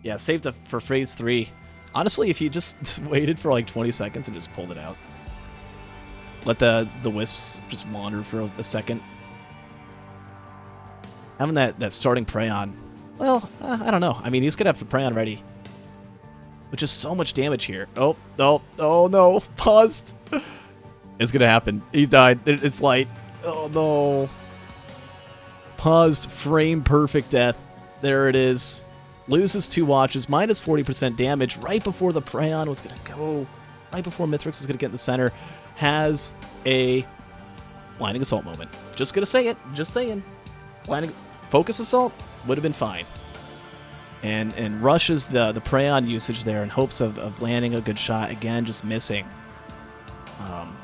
Yeah, saved it for phase 3. Honestly, if you just waited for like 20 seconds and just pulled it out. Let the wisps just wander for a second. Having that starting Praeon, well, I don't know. I mean, he's going to have the Praeon ready. Which is so much damage here. Oh no. Paused. It's going to happen. He died. It's light. Oh no. Paused, frame perfect death. There it is. Loses 2 watches, minus 40% damage right before the Praeon was going to go. Right before Mithrix is going to get in the center. Has a blinding assault moment. Just going to say it. Just saying. Blinding focus assault would have been fine. And rushes the Praeon usage there in hopes of landing a good shot. Again, just missing.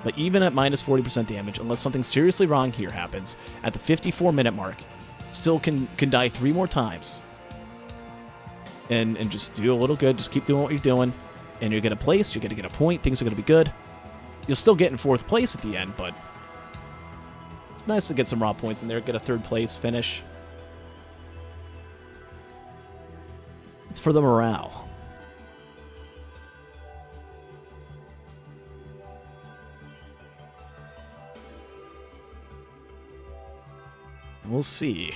But even at minus 40% damage, unless something seriously wrong here happens, at the 54-minute mark, still can die 3 more times. And just do a little good. Just keep doing what you're doing. And you're going to place. You're going to get a point. Things are going to be good. You'll still get in 4th place at the end, but it's nice to get some raw points in there. Get a 3rd place finish. It's for the morale. We'll see.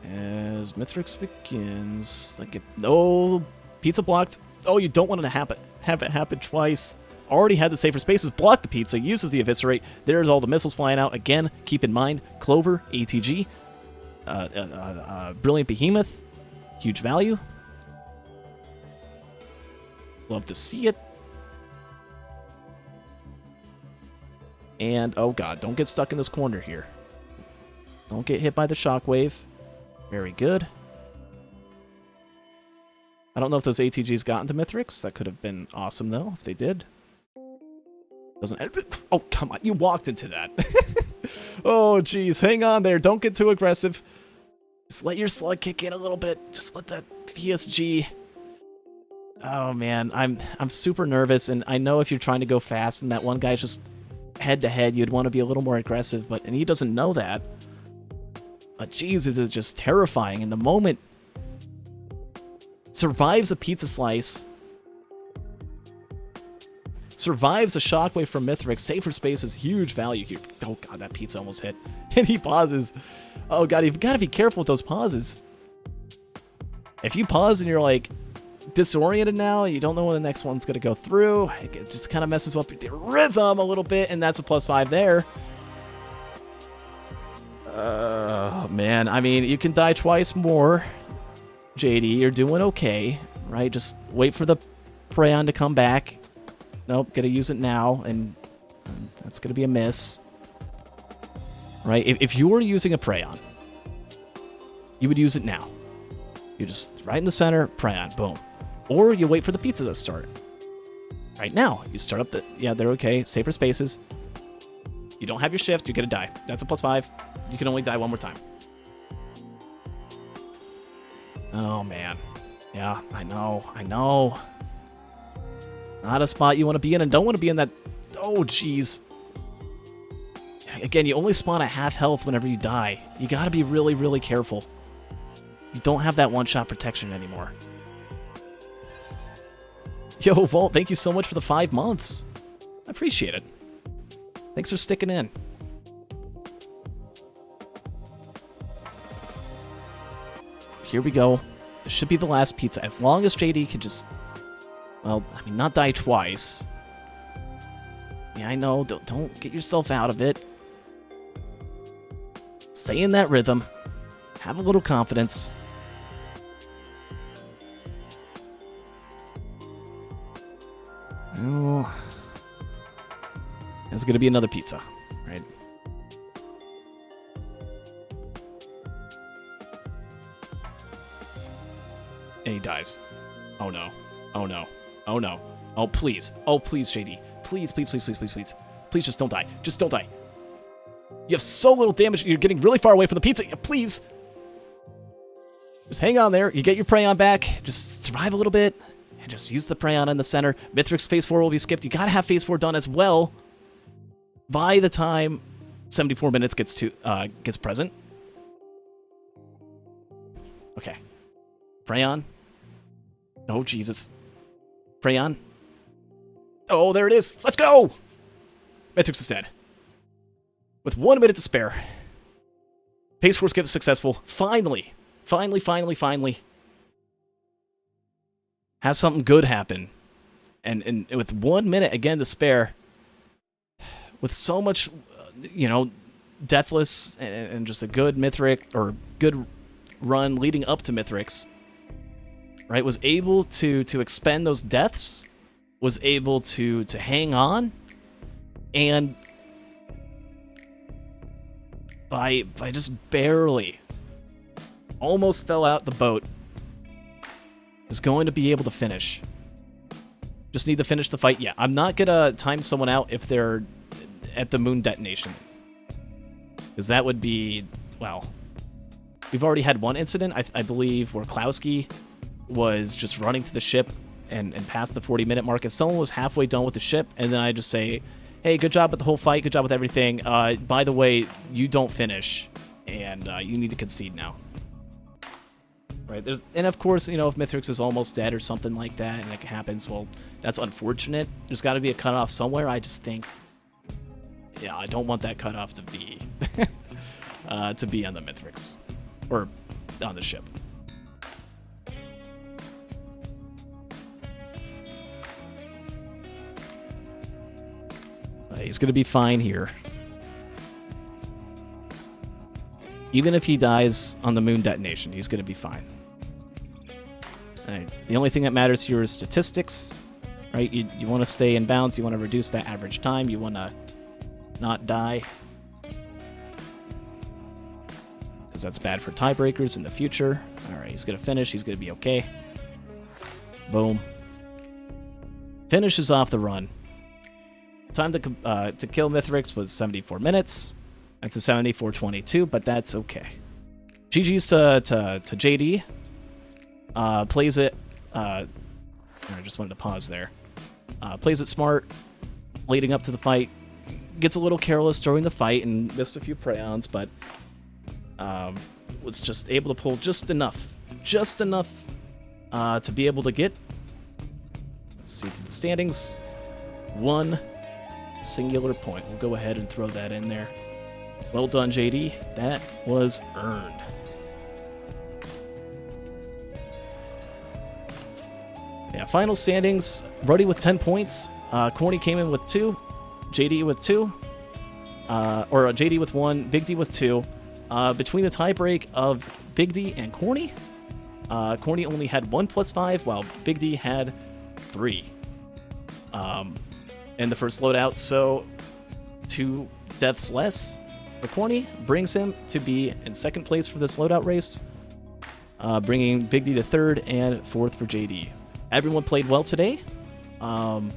As Mithrix begins, like, no, pizza blocked. Oh, you don't want it to have it happen twice. Already had the safer spaces. Block the pizza. Uses the Eviscerate. There's all the missiles flying out. Again, keep in mind, Clover, ATG, Brilliant Behemoth, huge value. Love to see it. And, oh god, don't get stuck in this corner here. Don't get hit by the shockwave. Very good. I don't know if those ATGs got into Mithrix. That could have been awesome, though, if they did. Doesn't... Oh, come on. You walked into that. Oh, jeez. Hang on there. Don't get too aggressive. Just let your slug kick in a little bit. Just let that PSG... Oh, man. I'm super nervous, and I know if you're trying to go fast and that one guy's just head-to-head, you'd want to be a little more aggressive, and he doesn't know that. But Jesus is just terrifying. In the moment, survives a pizza slice, survives a shockwave from Mithrix. Safer space is huge value here. Oh god, that pizza almost hit. And he pauses. Oh god, you've got to be careful with those pauses. If you pause and you're like, disoriented now. You don't know when the next one's going to go through. It just kind of messes up your rhythm a little bit, and that's a +5 there. Man, I mean, you can die twice more. JD, you're doing okay, right? Just wait for the Prayon to come back. Nope, gotta use it now, and that's gonna be a miss. Right? If you were using a Prayon, you would use it now. You just right in the center, Prayon, boom. Or you wait for the pizza to start. Right now, you start up the... Yeah, they're okay. Safer spaces. You don't have your shift, you're gonna die. That's a +5. You can only die one more time. Oh, man. Yeah, I know. Not a spot you want to be in, and don't want to be in that... Oh, jeez. Again, you only spawn at half health whenever you die. You gotta be really, really careful. You don't have that one-shot protection anymore. Yo, Vault, thank you so much for the 5 months. I appreciate it. Thanks for sticking in. Here we go. This should be the last pizza. As long as JD can just... Well, I mean, not die twice. Yeah, I know. Don't get yourself out of it. Stay in that rhythm. Have a little confidence. Well, there's going to be another pizza, right? And he dies. Oh no. Oh no. Oh no. Oh please. Oh please, JD. Please, please, please, please, please, please. Please just don't die. Just don't die. You have so little damage. You're getting really far away from the pizza. Please. Just hang on there. You get your Prayon back. Just survive a little bit. And just use the Prayon in the center. Mithrix phase 4 will be skipped. You gotta have phase 4 done as well by the time 74 minutes gets present. Okay. Prayon. Oh, Jesus. Prayon. Oh, there it is. Let's go! Mithrix is dead. With 1 minute to spare. Phase 4 skip is successful. Finally. Finally. Has something good happen. And with 1 minute, again, to spare. With so much, Deathless and just a good Mithrix, or good run leading up to Mithrix. Right, was able to expend those deaths, was able to hang on, and by just barely, almost fell out the boat, is going to be able to finish. Just need to finish the fight. Yeah, I'm not gonna time someone out if they're at the moon detonation, because that would be, well, we've already had one incident, I believe, where Klowski was just running to the ship and past the 40-minute mark, and someone was halfway done with the ship, and then I just say, hey, good job with the whole fight, good job with everything, by the way, you don't finish, and you need to concede now. Right, and of course, if Mithrix is almost dead or something like that, and it happens, well, that's unfortunate. There's got to be a cutoff somewhere. I just think, yeah, I don't want that cutoff to be on the Mithrix, or on the ship. He's going to be fine here. Even if he dies on the moon detonation, he's going to be fine. Right. The only thing that matters here is statistics. Right? You want to stay in bounds. You want to reduce that average time. You want to not die, because that's bad for tiebreakers in the future. All right, he's going to finish. He's going to be okay. Boom. Finishes off the run. Time to kill Mithrix was 74 minutes. That's a 74:22, but that's okay. GG's to JD. Plays it. I just wanted to pause there. Plays it smart, leading up to the fight. Gets a little careless during the fight and missed a few Prayons, but was just able to pull just enough to be able to get. Let's see to the standings. 1 singular point. We'll go ahead and throw that in there. Well done, JD. That was earned. Yeah, final standings, Ruddy with 10 points, Corny came in with 2, JD with 2, or JD with 1, Big D with 2. Between the tiebreak of Big D and Corny, Corny only had 1 plus 5, while Big D had 3 in the first loadout, so 2 deaths less for Corny brings him to be in second place for this loadout race, bringing Big D to third and fourth for JD. Everyone played well today. You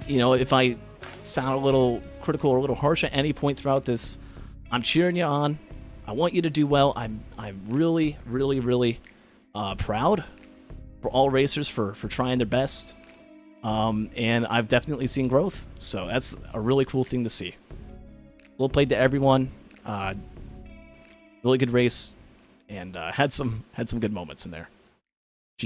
know, if I sound a little critical or a little harsh at any point throughout this, I'm cheering you on. I want you to do well. I'm really, really, really proud for all racers for trying their best. And I've definitely seen growth, so that's a really cool thing to see. Well played to everyone. Really good race, and had some good moments in there.